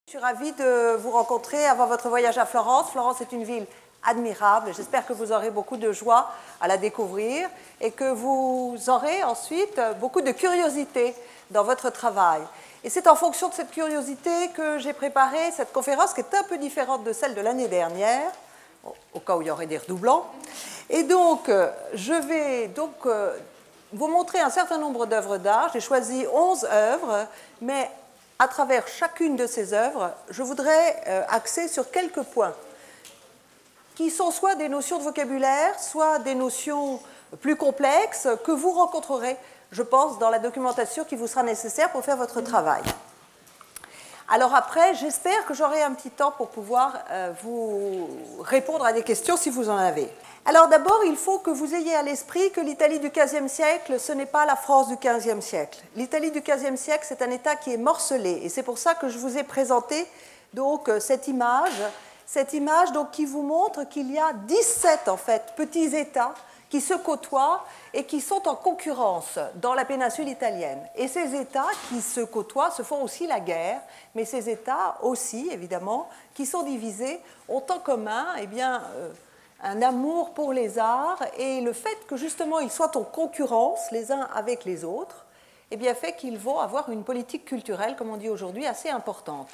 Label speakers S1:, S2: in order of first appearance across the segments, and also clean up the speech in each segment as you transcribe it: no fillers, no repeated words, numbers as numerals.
S1: Je suis ravie de vous rencontrer avant votre voyage à Florence. Florence est une ville admirable. J'espère que vous aurez beaucoup de joie à la découvrir et que vous aurez ensuite beaucoup de curiosité dans votre travail. Et c'est en fonction de cette curiosité que j'ai préparé cette conférence qui est un peu différente de celle de l'année dernière, au cas où il y aurait des redoublants. Et donc, je vais vous montrer un certain nombre d'œuvres d'art. J'ai choisi 11 œuvres, mais à travers chacune de ces œuvres, je voudrais axer sur quelques points qui sont soit des notions de vocabulaire, soit des notions plus complexes que vous rencontrerez, je pense, dans la documentation qui vous sera nécessaire pour faire votre travail. Alors après, j'espère que j'aurai un petit temps pour pouvoir vous répondre à des questions si vous en avez. Alors d'abord, il faut que vous ayez à l'esprit que l'Italie du XVe siècle, ce n'est pas la France du XVe siècle. L'Italie du XVe siècle, c'est un État qui est morcelé. Et c'est pour ça que je vous ai présenté donc, cette image donc, qui vous montre qu'il y a 17 en fait, petits États qui se côtoient et qui sont en concurrence dans la péninsule italienne. Et ces États qui se côtoient se font aussi la guerre, mais ces États aussi, évidemment, qui sont divisés, ont en commun un amour pour les arts et le fait que justement ils soient en concurrence les uns avec les autres, fait qu'ils vont avoir une politique culturelle, comme on dit aujourd'hui, assez importante.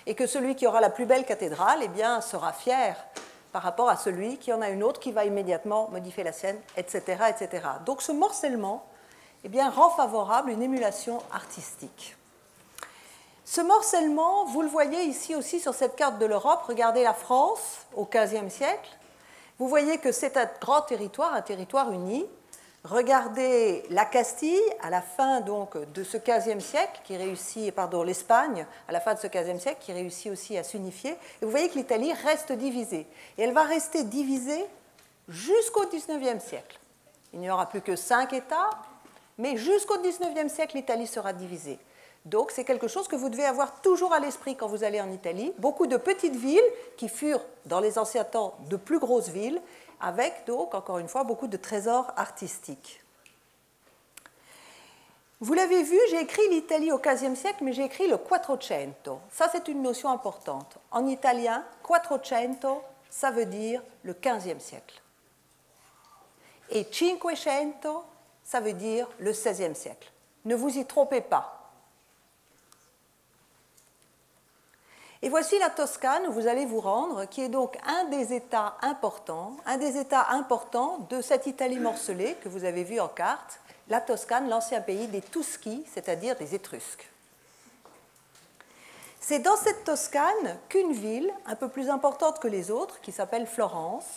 S1: Et que celui qui aura la plus belle cathédrale sera fier par rapport à celui qui en a une autre qui va immédiatement modifier la sienne, etc. etc. Donc ce morcellement rend favorable une émulation artistique. Ce morcellement, vous le voyez ici aussi sur cette carte de l'Europe. Regardez la France au XVe siècle. Vous voyez que c'est un grand territoire, un territoire uni. Regardez la Castille à la fin donc, de ce XVe siècle, l'Espagne à la fin de ce XVe siècle, qui réussit aussi à s'unifier. Et vous voyez que l'Italie reste divisée. Et elle va rester divisée jusqu'au XIXe siècle. Il n'y aura plus que 5 États, mais jusqu'au XIXe siècle, l'Italie sera divisée. Donc c'est quelque chose que vous devez avoir toujours à l'esprit quand vous allez en Italie. Beaucoup de petites villes qui furent dans les anciens temps de plus grosses villes, avec donc, encore une fois, beaucoup de trésors artistiques. Vous l'avez vu, j'ai écrit l'Italie au XVe siècle, mais j'ai écrit le Quattrocento. Ça, c'est une notion importante. En italien, Quattrocento, ça veut dire le XVe siècle. Et Cinquecento, ça veut dire le XVIe siècle. Ne vous y trompez pas. Et voici la Toscane où vous allez vous rendre, qui est donc un des États importants de cette Italie morcelée que vous avez vu en carte, la Toscane, l'ancien pays des Tuschi, c'est-à-dire des Étrusques. C'est dans cette Toscane qu'une ville, un peu plus importante que les autres, qui s'appelle Florence,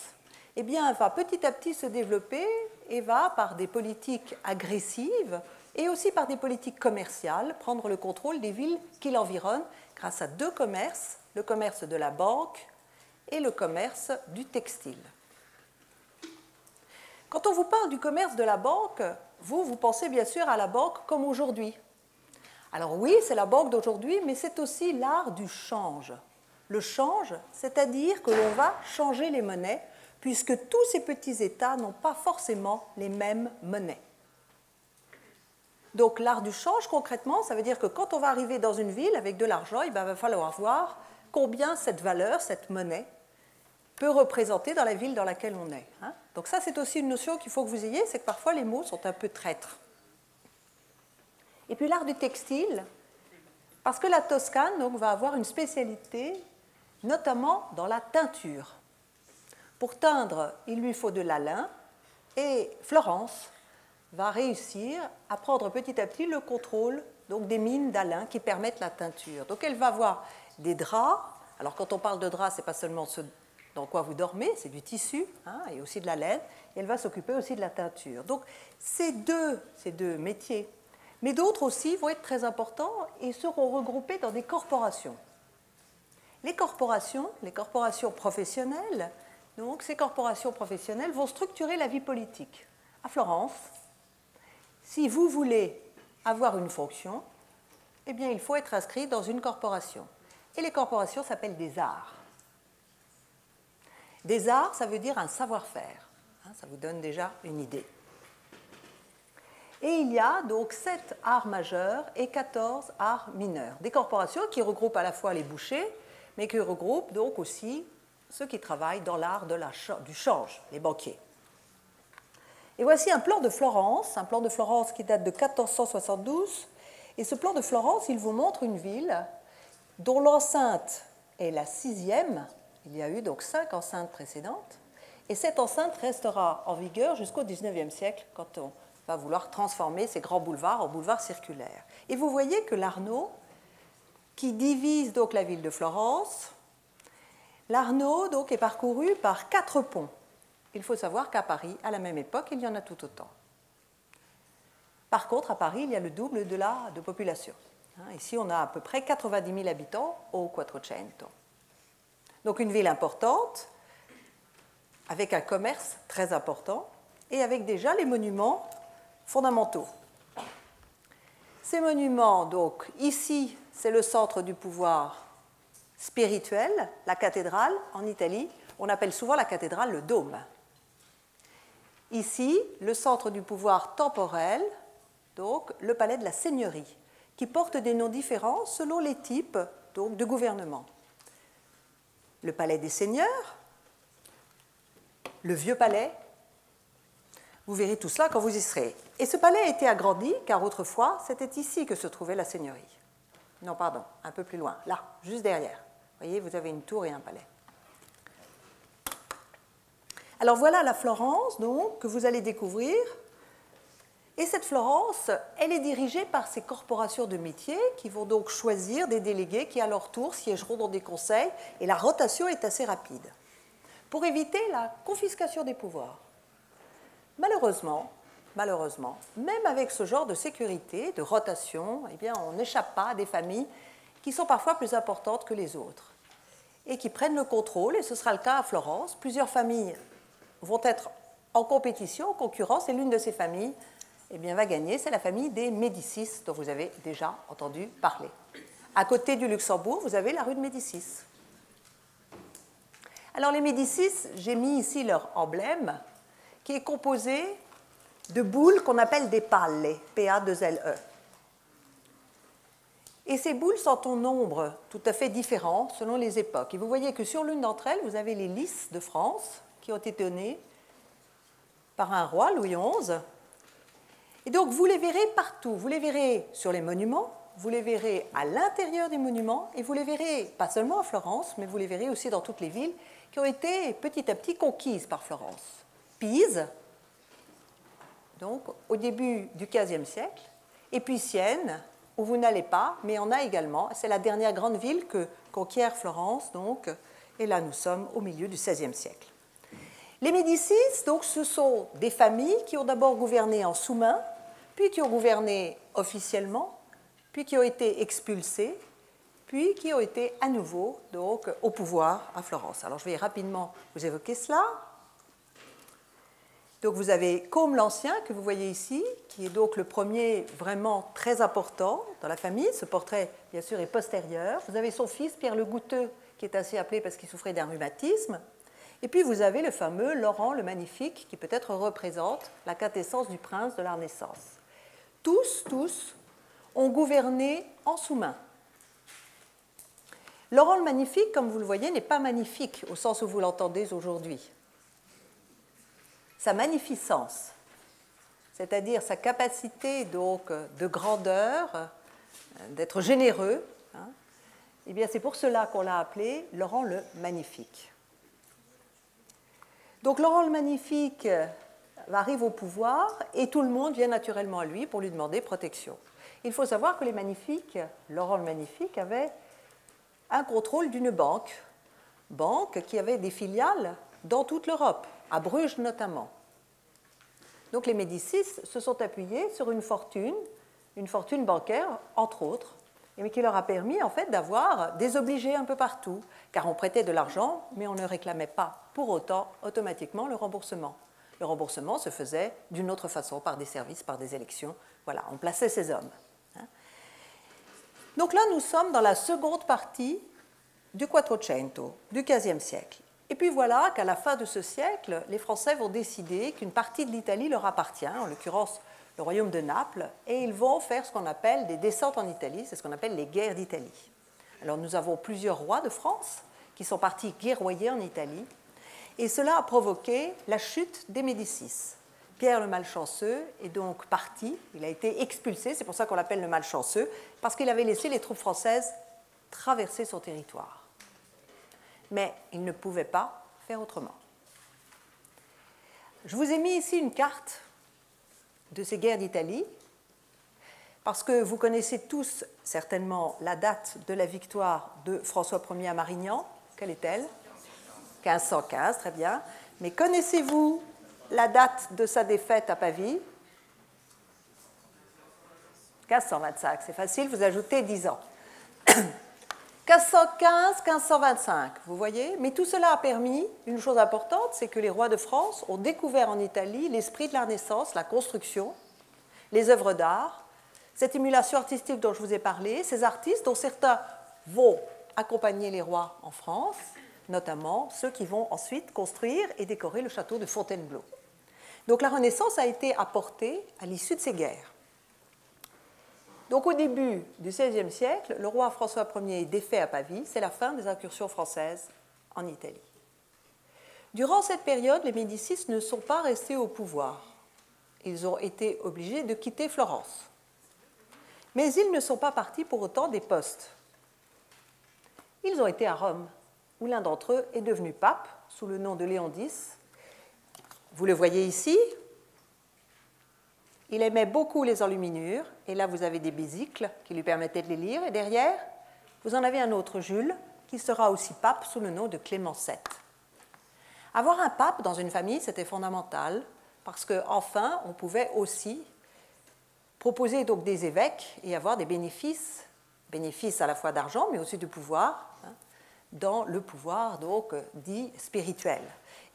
S1: va petit à petit se développer et va, par des politiques agressives et aussi par des politiques commerciales, prendre le contrôle des villes qui l'environnent, grâce à deux commerces, le commerce de la banque et le commerce du textile. Quand on vous parle du commerce de la banque, vous pensez bien sûr à la banque comme aujourd'hui. Alors oui, c'est la banque d'aujourd'hui, mais c'est aussi l'art du change. Le change, c'est-à-dire que l'on va changer les monnaies, puisque tous ces petits États n'ont pas forcément les mêmes monnaies. Donc l'art du change, concrètement, ça veut dire que quand on va arriver dans une ville avec de l'argent, il va falloir voir combien cette valeur, cette monnaie, peut représenter dans la ville dans laquelle on est. Donc ça, c'est aussi une notion qu'il faut que vous ayez, c'est que parfois les mots sont un peu traîtres. Et puis l'art du textile, parce que la Toscane donc, va avoir une spécialité, notamment dans la teinture. Pour teindre, il lui faut de la lin, et Florence va réussir à prendre petit à petit le contrôle donc, des mines d'Alain qui permettent la teinture. Donc elle va avoir des draps. Alors quand on parle de draps, ce n'est pas seulement ce dans quoi vous dormez, c'est du tissu et aussi de la laine. Et elle va s'occuper aussi de la teinture. Donc ces deux métiers, mais d'autres aussi vont être très importants et seront regroupés dans des corporations. Les corporations professionnelles, donc ces corporations professionnelles vont structurer la vie politique. À Florence, si vous voulez avoir une fonction, il faut être inscrit dans une corporation. Et les corporations s'appellent des arts. Des arts, ça veut dire un savoir-faire. Ça vous donne déjà une idée. Et il y a donc 7 arts majeurs et 14 arts mineurs. Des corporations qui regroupent à la fois les bouchers, mais qui regroupent donc aussi ceux qui travaillent dans l'art du change, les banquiers. Et voici un plan de Florence qui date de 1472. Et ce plan de Florence, il vous montre une ville dont l'enceinte est la 6e. Il y a eu donc 5 enceintes précédentes. Et cette enceinte restera en vigueur jusqu'au XIXe siècle, quand on va vouloir transformer ces grands boulevards en boulevards circulaires. Et vous voyez que l'Arno, qui divise donc la ville de Florence, l'Arno donc est parcouru par 4 ponts. Il faut savoir qu'à Paris, à la même époque, il y en a tout autant. Par contre, à Paris, il y a le double de population. Ici, on a à peu près 90 000 habitants au Quattrocento. Donc une ville importante, avec un commerce très important et avec déjà les monuments fondamentaux. Ces monuments, donc, ici, c'est le centre du pouvoir spirituel, la cathédrale. En Italie, on appelle souvent la cathédrale le dôme. Ici, le centre du pouvoir temporel, donc le palais de la seigneurie, qui porte des noms différents selon les types donc, de gouvernement. Le palais des seigneurs, le vieux palais. Vous verrez tout cela quand vous y serez. Et ce palais a été agrandi, car autrefois, c'était ici que se trouvait la seigneurie. Non, pardon, un peu plus loin, là, juste derrière. Vous voyez, vous avez une tour et un palais. Alors voilà la Florence, donc, que vous allez découvrir. Et cette Florence, elle est dirigée par ces corporations de métiers qui vont donc choisir des délégués qui, à leur tour, siégeront dans des conseils. Et la rotation est assez rapide, pour éviter la confiscation des pouvoirs. Malheureusement, même avec ce genre de sécurité, de rotation, eh bien, on n'échappe pas à des familles qui sont parfois plus importantes que les autres et qui prennent le contrôle, et ce sera le cas à Florence. Plusieurs familles vont être en compétition, en concurrence, et l'une de ces familles eh bien, va gagner, c'est la famille des Médicis, dont vous avez déjà entendu parler. À côté du Luxembourg, vous avez la rue de Médicis. Alors les Médicis, j'ai mis ici leur emblème, qui est composé de boules qu'on appelle des palle, P-A-2-L-E. Et ces boules sont en nombre tout à fait différent selon les époques. Et vous voyez que sur l'une d'entre elles, vous avez les lys de France, qui ont été données par un roi, Louis XI. Et donc, vous les verrez partout. Vous les verrez sur les monuments, vous les verrez à l'intérieur des monuments, et vous les verrez pas seulement à Florence, mais vous les verrez aussi dans toutes les villes qui ont été petit à petit conquises par Florence. Pise, donc au début du XVe siècle, et puis Sienne, où vous n'allez pas, mais on a également, c'est la dernière grande ville que conquiert Florence, donc, et là nous sommes au milieu du XVIe siècle. Les Médicis, donc, ce sont des familles qui ont d'abord gouverné en sous-main, puis qui ont gouverné officiellement, puis qui ont été expulsés, puis qui ont été à nouveau donc, au pouvoir à Florence. Alors je vais rapidement vous évoquer cela. Donc vous avez Côme l'Ancien, que vous voyez ici, qui est donc le premier vraiment très important dans la famille. Ce portrait, bien sûr, est postérieur. Vous avez son fils, Pierre le Goutteux, qui est ainsi appelé parce qu'il souffrait d'un rhumatisme. Et puis vous avez le fameux Laurent le Magnifique, qui peut-être représente la quintessence du prince de la Renaissance. Tous ont gouverné en sous-main. Laurent le Magnifique, comme vous le voyez, n'est pas magnifique au sens où vous l'entendez aujourd'hui. Sa magnificence, c'est-à-dire sa capacité donc, de grandeur, d'être généreux, hein, eh bien c'est pour cela qu'on l'a appelé Laurent le Magnifique. Donc Laurent le Magnifique arrive au pouvoir et tout le monde vient naturellement à lui pour lui demander protection. Il faut savoir que les Magnifiques, Laurent le Magnifique avait un contrôle d'une banque qui avait des filiales dans toute l'Europe, à Bruges notamment. Donc les Médicis se sont appuyés sur une fortune bancaire, entre autres, mais qui leur a permis en fait d'avoir des obligés un peu partout, car on prêtait de l'argent, mais on ne réclamait pas pour autant automatiquement le remboursement. Le remboursement se faisait d'une autre façon, par des services, par des élections. Voilà, on plaçait ces hommes. Donc là, nous sommes dans la seconde partie du Quattrocento, du XVe siècle. Et puis voilà qu'à la fin de ce siècle, les Français vont décider qu'une partie de l'Italie leur appartient, en l'occurrence le royaume de Naples, et ils vont faire ce qu'on appelle des descentes en Italie, c'est ce qu'on appelle les guerres d'Italie. Alors nous avons plusieurs rois de France qui sont partis guerroyer en Italie, et cela a provoqué la chute des Médicis. Pierre le Malchanceux est donc parti, il a été expulsé, c'est pour ça qu'on l'appelle le Malchanceux, parce qu'il avait laissé les troupes françaises traverser son territoire. Mais il ne pouvait pas faire autrement. Je vous ai mis ici une carte de ces guerres d'Italie, parce que vous connaissez tous certainement la date de la victoire de François Ier à Marignan. Quelle est-elle? 1515, très bien. Mais connaissez-vous la date de sa défaite à Pavie? 1525, c'est facile, vous ajoutez 10 ans. 1515, 1525, vous voyez? Mais tout cela a permis une chose importante, c'est que les rois de France ont découvert en Italie l'esprit de la Renaissance, la construction, les œuvres d'art, cette émulation artistique dont je vous ai parlé, ces artistes dont certains vont accompagner les rois en France, notamment ceux qui vont ensuite construire et décorer le château de Fontainebleau. Donc la Renaissance a été apportée à l'issue de ces guerres. Donc au début du XVIe siècle, le roi François Ier est défait à Pavie, c'est la fin des incursions françaises en Italie. Durant cette période, les Médicis ne sont pas restés au pouvoir. Ils ont été obligés de quitter Florence. Mais ils ne sont pas partis pour autant des postes. Ils ont été à Rome, où l'un d'entre eux est devenu pape sous le nom de Léon X. Vous le voyez ici. Il aimait beaucoup les enluminures, et là vous avez des besicles qui lui permettaient de les lire, et derrière, vous en avez un autre, Jules, qui sera aussi pape sous le nom de Clément VII. Avoir un pape dans une famille, c'était fondamental, parce qu'enfin, on pouvait aussi proposer donc des évêques et avoir des bénéfices à la fois d'argent, mais aussi de pouvoir, dans le pouvoir donc dit spirituel.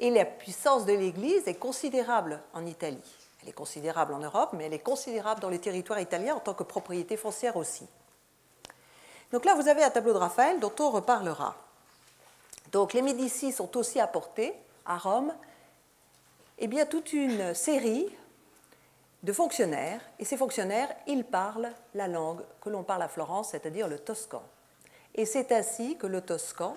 S1: Et la puissance de l'Église est considérable en Italie. Elle est considérable en Europe, mais elle est considérable dans les territoires italiens en tant que propriété foncière aussi. Donc là, vous avez un tableau de Raphaël dont on reparlera. Donc les Médicis ont aussi apporté à Rome bien, toute une série de fonctionnaires, et ces fonctionnaires, ils parlent la langue que l'on parle à Florence, c'est-à-dire le toscan. Et c'est ainsi que le toscan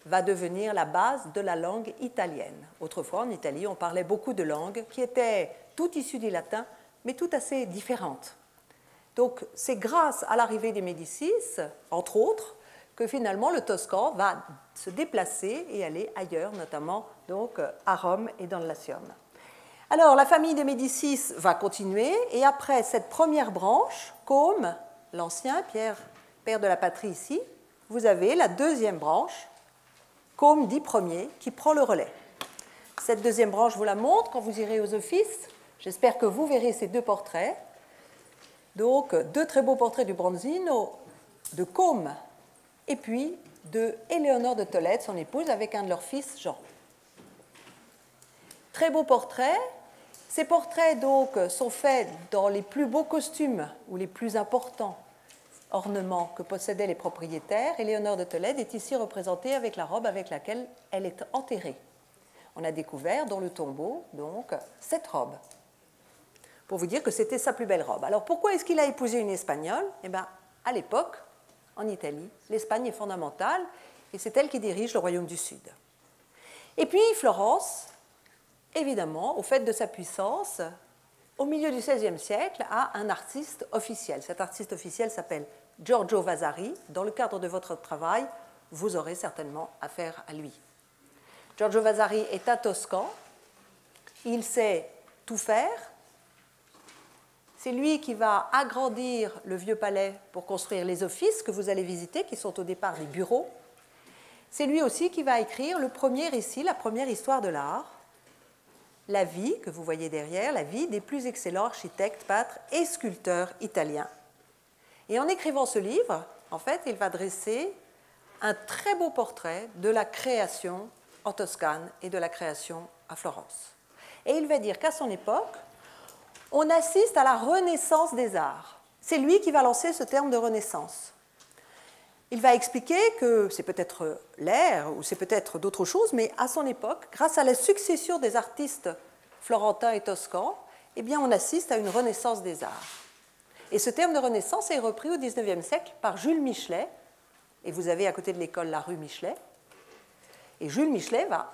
S1: va devenir la base de la langue italienne. Autrefois, en Italie, on parlait beaucoup de langues qui étaient toutes issues du latin, mais toutes assez différentes. Donc, c'est grâce à l'arrivée des Médicis, entre autres, que finalement le toscan va se déplacer et aller ailleurs, notamment donc, à Rome et dans le Latium. Alors, la famille des Médicis va continuer, et après cette première branche, Côme, l'ancien, Pierre, père de la patrie ici, vous avez la deuxième branche, Côme dit Ier, qui prend le relais. Cette deuxième branche, je vous la montre quand vous irez aux offices. J'espère que vous verrez ces deux portraits. Donc, deux très beaux portraits du Bronzino, de Côme, et puis de Éléonore de Tolède, son épouse, avec un de leurs fils, Jean. Très beaux portraits. Ces portraits donc, sont faits dans les plus beaux costumes ou les plus importants ornements que possédaient les propriétaires. Éléonore de Tolède est ici représentée avec la robe avec laquelle elle est enterrée. On a découvert dans le tombeau donc cette robe, pour vous dire que c'était sa plus belle robe. Alors pourquoi est-ce qu'il a épousé une Espagnole? Eh bien, à l'époque, en Italie, l'Espagne est fondamentale et c'est elle qui dirige le royaume du Sud. Et puis Florence, évidemment, au fait de sa puissance, au milieu du XVIe siècle, a un artiste officiel. Cet artiste officiel s'appelle Giorgio Vasari. Dans le cadre de votre travail, vous aurez certainement affaire à lui. Giorgio Vasari est un Toscan. Il sait tout faire. C'est lui qui va agrandir le vieux palais pour construire les offices que vous allez visiter, qui sont au départ des bureaux. C'est lui aussi qui va écrire le premier récit, la première histoire de l'art, la vie, que vous voyez derrière, la vie des plus excellents architectes, peintres et sculpteurs italiens. Et en écrivant ce livre, en fait, il va dresser un très beau portrait de la création en Toscane et de la création à Florence. Et il va dire qu'à son époque, on assiste à la renaissance des arts. C'est lui qui va lancer ce terme de renaissance. Il va expliquer que c'est peut-être l'air ou c'est peut-être d'autres choses, mais à son époque, grâce à la succession des artistes florentins et toscans, eh bien, on assiste à une renaissance des arts. Et ce terme de renaissance est repris au XIXe siècle par Jules Michelet, et vous avez à côté de l'école la rue Michelet, et Jules Michelet va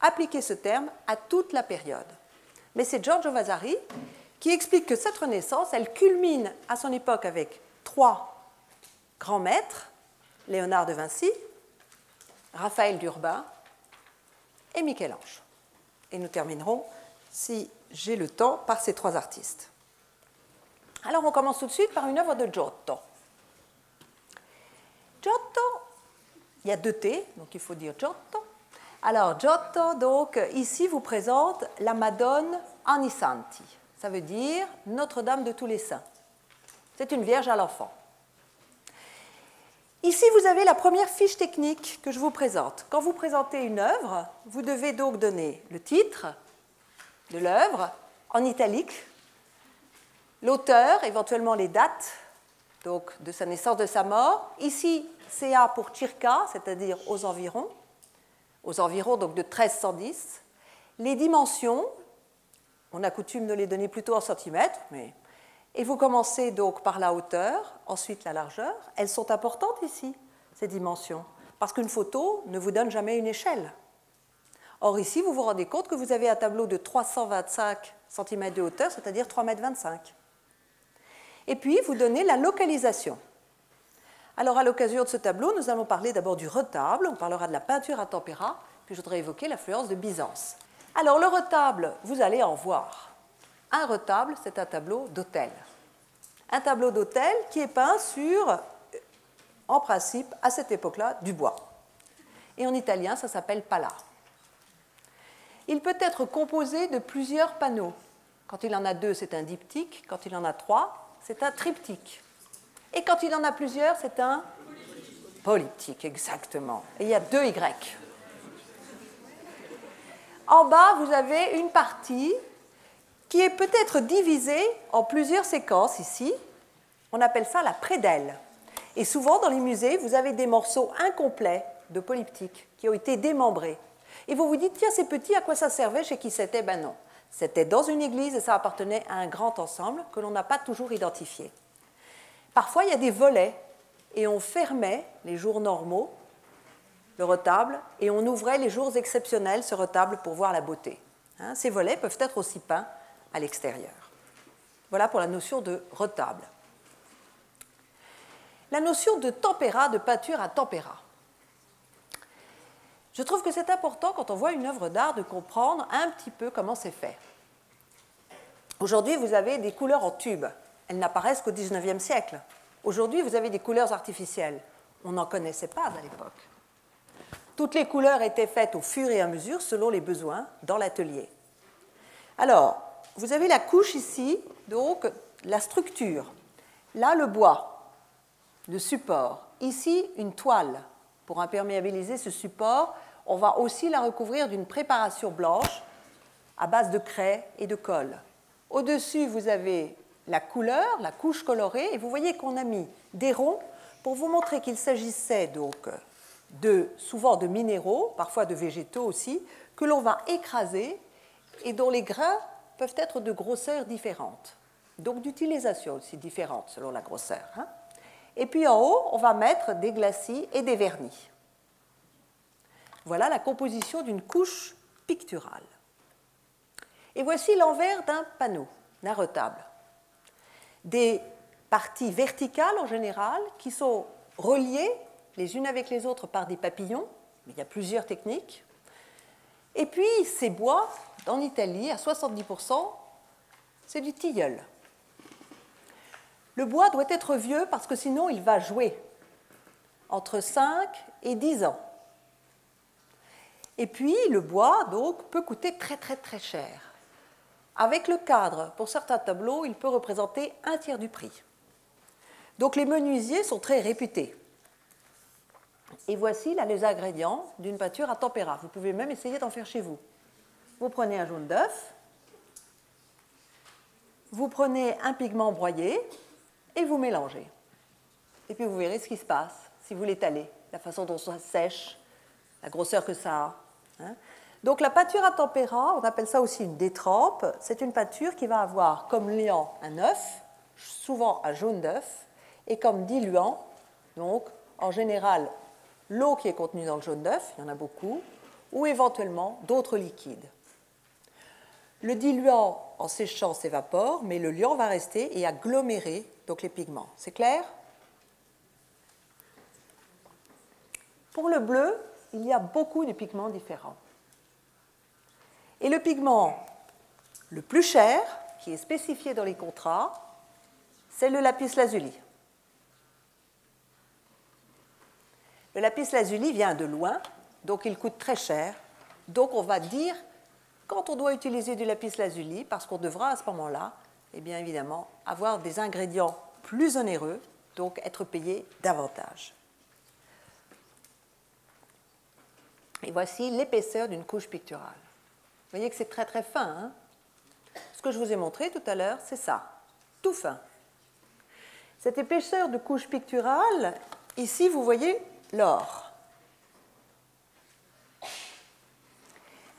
S1: appliquer ce terme à toute la période. Mais c'est Giorgio Vasari qui explique que cette renaissance, elle culmine à son époque avec 3 grands maîtres, Léonard de Vinci, Raphaël d'Urbain et Michel-Ange. Et nous terminerons, si j'ai le temps, par ces 3 artistes. Alors on commence tout de suite par une œuvre de Giotto. Giotto, il y a 2 T, donc il faut dire Giotto. Alors Giotto, donc, ici, vous présente la Madone Ogni Santi. Ça veut dire Notre-Dame de tous les saints. C'est une Vierge à l'enfant. Ici, vous avez la première fiche technique que je vous présente. Quand vous présentez une œuvre, vous devez donc donner le titre de l'œuvre en italique, l'auteur, éventuellement les dates, donc de sa naissance, de sa mort. Ici, CA pour circa, c'est-à-dire aux environs donc de 1310. Les dimensions, on a coutume de les donner plutôt en centimètres, et vous commencez donc par la hauteur, ensuite la largeur. Elles sont importantes ici, ces dimensions, parce qu'une photo ne vous donne jamais une échelle. Or ici, vous vous rendez compte que vous avez un tableau de 325 cm de hauteur, c'est-à-dire 3,25 m. Et puis, vous donnez la localisation. Alors, à l'occasion de ce tableau, nous allons parler d'abord du retable, on parlera de la peinture à tempéra, puis je voudrais évoquer l'influence de Byzance. Alors, le retable, vous allez en voir. Un retable, c'est un tableau d'autel. Un tableau d'autel qui est peint sur, en principe, à cette époque-là, du bois. Et en italien, ça s'appelle pala. Il peut être composé de plusieurs panneaux. Quand il en a 2, c'est un diptyque. Quand il en a 3, c'est un triptyque. Et quand il en a plusieurs, c'est un polyptyque, exactement. Et il y a 2 Y. En bas, vous avez une partie qui est peut-être divisée en plusieurs séquences ici. On appelle ça la prédelle. Et souvent, dans les musées, vous avez des morceaux incomplets de polyptyque qui ont été démembrés. Et vous vous dites, tiens, c'est petit, à quoi ça servait, chez qui c'était? Ben non. C'était dans une église et ça appartenait à un grand ensemble que l'on n'a pas toujours identifié. Parfois, il y a des volets et on fermait les jours normaux le retable et on ouvrait les jours exceptionnels ce retable pour voir la beauté. Ces volets peuvent être aussi peints à l'extérieur. Voilà pour la notion de retable. La notion de tempéra, de peinture à tempéra. Je trouve que c'est important, quand on voit une œuvre d'art, de comprendre un petit peu comment c'est fait. Aujourd'hui, vous avez des couleurs en tube. Elles n'apparaissent qu'au XIXe siècle. Aujourd'hui, vous avez des couleurs artificielles. On n'en connaissait pas à l'époque. Toutes les couleurs étaient faites au fur et à mesure, selon les besoins, dans l'atelier. Alors, vous avez la couche ici, donc la structure. Là, le bois, le support. Ici, une toile. Pour imperméabiliser ce support, on va aussi la recouvrir d'une préparation blanche à base de craie et de colle. Au-dessus, vous avez la couleur, la couche colorée, et vous voyez qu'on a mis des ronds pour vous montrer qu'il s'agissait donc souvent de minéraux, parfois de végétaux aussi, que l'on va écraser et dont les grains peuvent être de grosseurs différentes, donc d'utilisation aussi différente selon la grosseur. Et puis en haut, on va mettre des glacis et des vernis. Voilà la composition d'une couche picturale. Et voici l'envers d'un panneau, d'un retable. Des parties verticales en général qui sont reliées les unes avec les autres par des papillons, mais il y a plusieurs techniques. Et puis ces bois, en Italie, à 70%, c'est du tilleul. Le bois doit être vieux parce que sinon il va jouer entre 5 et 10 ans. Et puis le bois donc, peut coûter très très très cher. Avec le cadre, pour certains tableaux, il peut représenter un tiers du prix. Donc les menuisiers sont très réputés. Et voici là, les ingrédients d'une peinture à tempéra. Vous pouvez même essayer d'en faire chez vous. Vous prenez un jaune d'œuf, vous prenez un pigment broyé et vous mélangez. Et puis vous verrez ce qui se passe si vous l'étalez, la façon dont ça sèche, la grosseur que ça a. Donc la peinture à tempéra, on appelle ça aussi une détrempe, c'est une peinture qui va avoir comme liant un œuf, souvent un jaune d'œuf, et comme diluant, donc en général l'eau qui est contenue dans le jaune d'œuf, il y en a beaucoup, ou éventuellement d'autres liquides. Le diluant en séchant s'évapore, mais le liant va rester et agglomérer donc les pigments. C'est clair? Pour le bleu, il y a beaucoup de pigments différents. Et le pigment le plus cher, qui est spécifié dans les contrats, c'est le lapis-lazuli. Le lapis-lazuli vient de loin, donc il coûte très cher. Donc on va dire, quand on doit utiliser du lapis-lazuli, parce qu'on devra à ce moment-là, eh bien évidemment, avoir des ingrédients plus onéreux, donc être payé davantage. Et voici l'épaisseur d'une couche picturale. Vous voyez que c'est très très fin, hein? Ce que je vous ai montré tout à l'heure, c'est ça, tout fin. Cette épaisseur de couche picturale, ici vous voyez l'or.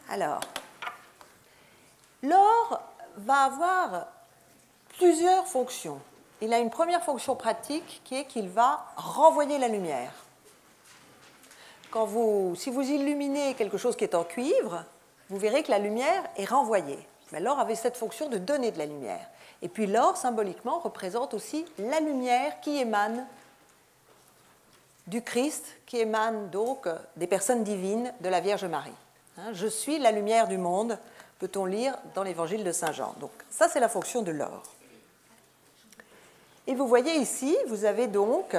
S1: Alors, l'or va avoir plusieurs fonctions. Il a une première fonction pratique qui est qu'il va renvoyer la lumière. Si vous illuminez quelque chose qui est en cuivre, vous verrez que la lumière est renvoyée. Mais l'or avait cette fonction de donner de la lumière. Et puis l'or, symboliquement, représente aussi la lumière qui émane du Christ, qui émane donc des personnes divines de la Vierge Marie. Je suis la lumière du monde, peut-on lire dans l'évangile de Saint Jean. Donc ça, c'est la fonction de l'or. Et vous voyez ici, vous avez donc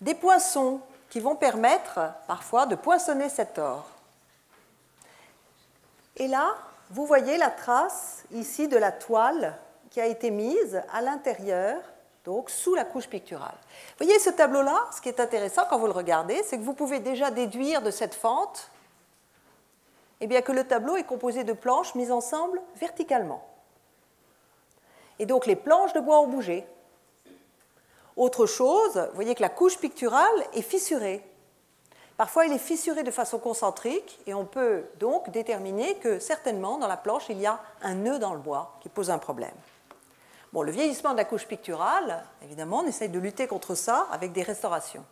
S1: des poinçons qui vont permettre parfois de poinçonner cet or. Et là, vous voyez la trace ici de la toile qui a été mise à l'intérieur, donc sous la couche picturale. Vous voyez ce tableau-là, ce qui est intéressant quand vous le regardez, c'est que vous pouvez déjà déduire de cette fente eh bien, que le tableau est composé de planches mises ensemble verticalement. Et donc les planches de bois ont bougé. Autre chose, vous voyez que la couche picturale est fissurée. Parfois, elle est fissurée de façon concentrique et on peut donc déterminer que certainement dans la planche, il y a un nœud dans le bois qui pose un problème. Bon, le vieillissement de la couche picturale, évidemment, on essaye de lutter contre ça avec des restaurations.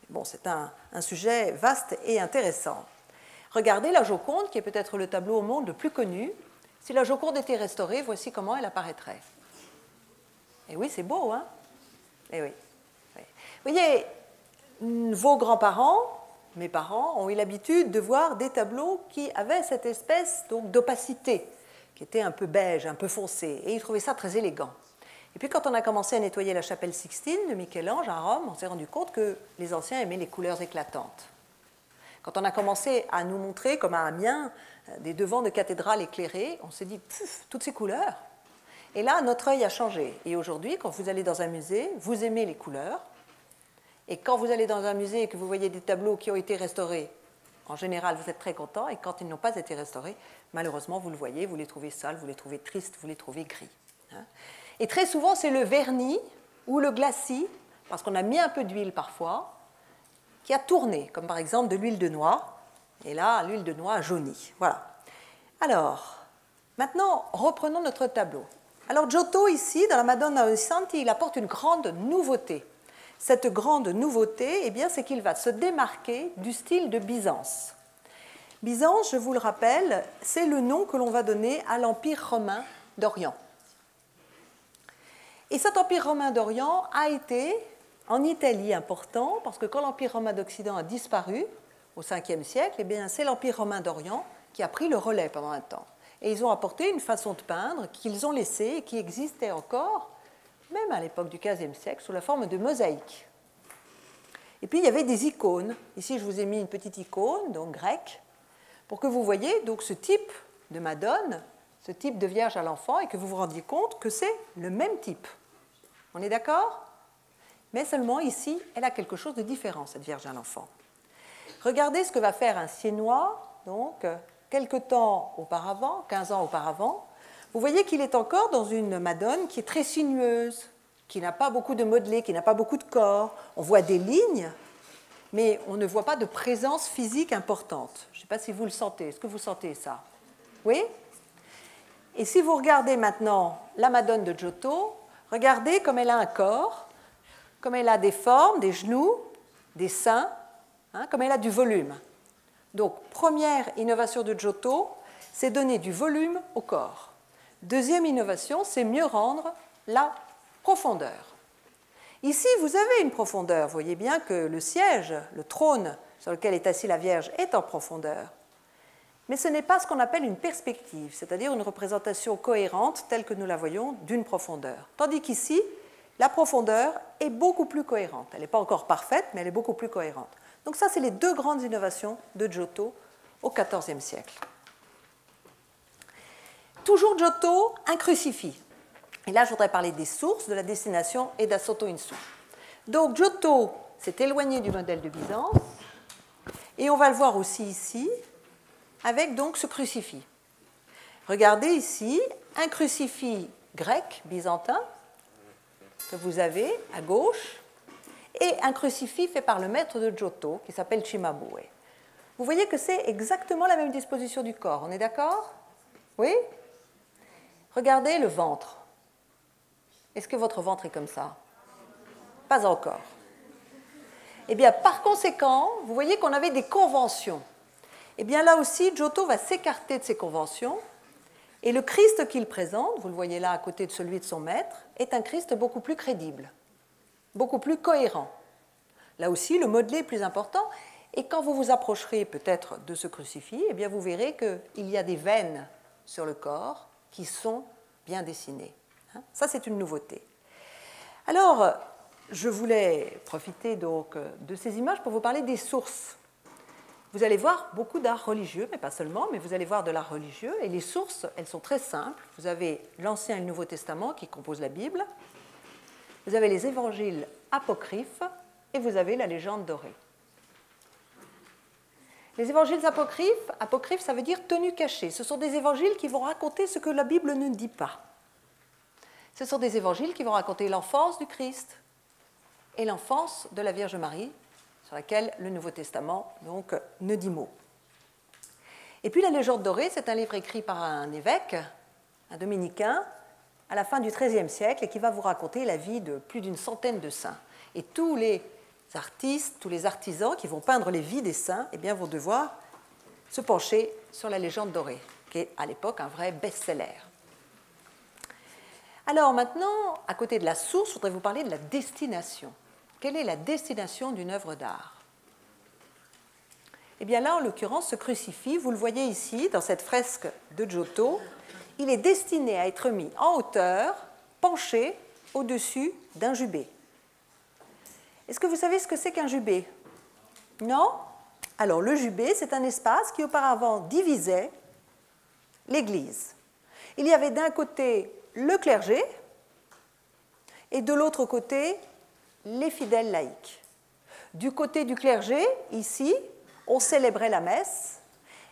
S1: Bon, c'est un sujet vaste et intéressant. Regardez la Joconde, qui est peut-être le tableau au monde le plus connu. Si la Joconde était restaurée, voici comment elle apparaîtrait. Et oui, c'est beau, hein? Eh oui. Oui. Vous voyez, vos grands-parents, mes parents, ont eu l'habitude de voir des tableaux qui avaient cette espèce donc d'opacité, qui était un peu beige, un peu foncé, et ils trouvaient ça très élégant. Et puis quand on a commencé à nettoyer la chapelle Sixtine de Michel-Ange à Rome, on s'est rendu compte que les anciens aimaient les couleurs éclatantes. Quand on a commencé à nous montrer, comme à Amiens, des devants de cathédrales éclairées, on s'est dit, toutes ces couleurs. Et là, notre œil a changé. Et aujourd'hui, quand vous allez dans un musée, vous aimez les couleurs. Et quand vous allez dans un musée et que vous voyez des tableaux qui ont été restaurés, en général, vous êtes très content. Et quand ils n'ont pas été restaurés, malheureusement, vous le voyez, vous les trouvez sales, vous les trouvez tristes, vous les trouvez gris. Et très souvent, c'est le vernis ou le glacis, parce qu'on a mis un peu d'huile parfois, qui a tourné, comme par exemple de l'huile de noix. Et là, l'huile de noix a jauni. Voilà. Alors, maintenant, reprenons notre tableau. Alors, Giotto, ici, dans la Madonna ai Santi, il apporte une grande nouveauté. Cette grande nouveauté, eh bien, c'est qu'il va se démarquer du style de Byzance. Byzance, je vous le rappelle, c'est le nom que l'on va donner à l'Empire romain d'Orient. Et cet Empire romain d'Orient a été, en Italie, important, parce que quand l'Empire romain d'Occident a disparu, au 5e siècle, eh bien, c'est l'Empire romain d'Orient qui a pris le relais pendant un temps. Et ils ont apporté une façon de peindre qu'ils ont laissée et qui existait encore, même à l'époque du XVe siècle, sous la forme de mosaïques. Et puis il y avait des icônes. Ici, je vous ai mis une petite icône, donc grecque, pour que vous voyez donc ce type de Madone, ce type de Vierge à l'enfant, et que vous vous rendiez compte que c'est le même type. On est d'accord? Mais seulement ici, elle a quelque chose de différent, cette Vierge à l'enfant. Regardez ce que va faire un Siennois, donc, quelque temps auparavant, 15 ans auparavant. Vous voyez qu'il est encore dans une Madone qui est très sinueuse, qui n'a pas beaucoup de modelé, qui n'a pas beaucoup de corps. On voit des lignes, mais on ne voit pas de présence physique importante. Je ne sais pas si vous le sentez. Est-ce que vous sentez ça? Oui? Et si vous regardez maintenant la Madone de Giotto, regardez comme elle a un corps, comme elle a des formes, des genoux, des seins, hein, comme elle a du volume. Donc, première innovation de Giotto, c'est donner du volume au corps. Deuxième innovation, c'est mieux rendre la profondeur. Ici, vous avez une profondeur. Vous voyez bien que le siège, le trône sur lequel est assise la Vierge, est en profondeur. Mais ce n'est pas ce qu'on appelle une perspective, c'est-à-dire une représentation cohérente telle que nous la voyons d'une profondeur. Tandis qu'ici, la profondeur est beaucoup plus cohérente. Elle n'est pas encore parfaite, mais elle est beaucoup plus cohérente. Donc ça, c'est les deux grandes innovations de Giotto au XIVe siècle. Toujours Giotto, un crucifix. Et là, je voudrais parler des sources, de la destination et d'Assoto in su. Donc Giotto s'est éloigné du modèle de Byzance, et on va le voir aussi ici, avec donc ce crucifix. Regardez ici, un crucifix grec, byzantin, que vous avez à gauche, et un crucifix fait par le maître de Giotto, qui s'appelle Cimabue. Vous voyez que c'est exactement la même disposition du corps, on est d'accord? Oui? Regardez le ventre. Est-ce que votre ventre est comme ça? Pas encore. Eh bien, par conséquent, vous voyez qu'on avait des conventions. Eh bien, là aussi, Giotto va s'écarter de ces conventions, et le Christ qu'il présente, vous le voyez là à côté de celui de son maître, est un Christ beaucoup plus crédible, beaucoup plus cohérent. Là aussi, le modelé est plus important, et quand vous vous approcherez peut-être de ce crucifix, eh bien, vous verrez qu'il y a des veines sur le corps qui sont bien dessinées. Ça, c'est une nouveauté. Alors, je voulais profiter donc de ces images pour vous parler des sources. Vous allez voir beaucoup d'art religieux, mais pas seulement, mais vous allez voir de l'art religieux. Et les sources, elles sont très simples. Vous avez l'Ancien et le Nouveau Testament qui composent la Bible. Vous avez les évangiles apocryphes et vous avez la légende dorée. Les évangiles apocryphes, ça veut dire tenus cachés. Ce sont des évangiles qui vont raconter ce que la Bible ne dit pas. Ce sont des évangiles qui vont raconter l'enfance du Christ et l'enfance de la Vierge Marie, sur laquelle le Nouveau Testament donc, ne dit mot. Et puis la légende dorée, c'est un livre écrit par un évêque, un dominicain, à la fin du XIIIe siècle, et qui va vous raconter la vie de plus d'une centaine de saints. Et tous les artistes, tous les artisans qui vont peindre les vies des saints, eh bien, vont devoir se pencher sur la légende dorée, qui est à l'époque un vrai best-seller. Alors maintenant, à côté de la source, je voudrais vous parler de la destination. Quelle est la destination d'une œuvre d'art? Eh bien là, en l'occurrence, ce crucifix, vous le voyez ici, dans cette fresque de Giotto, il est destiné à être mis en hauteur, penché au-dessus d'un jubé. Est-ce que vous savez ce que c'est qu'un jubé? Non? Alors le jubé, c'est un espace qui auparavant divisait l'Église. Il y avait d'un côté le clergé et de l'autre côté les fidèles laïcs. Du côté du clergé, ici, on célébrait la messe,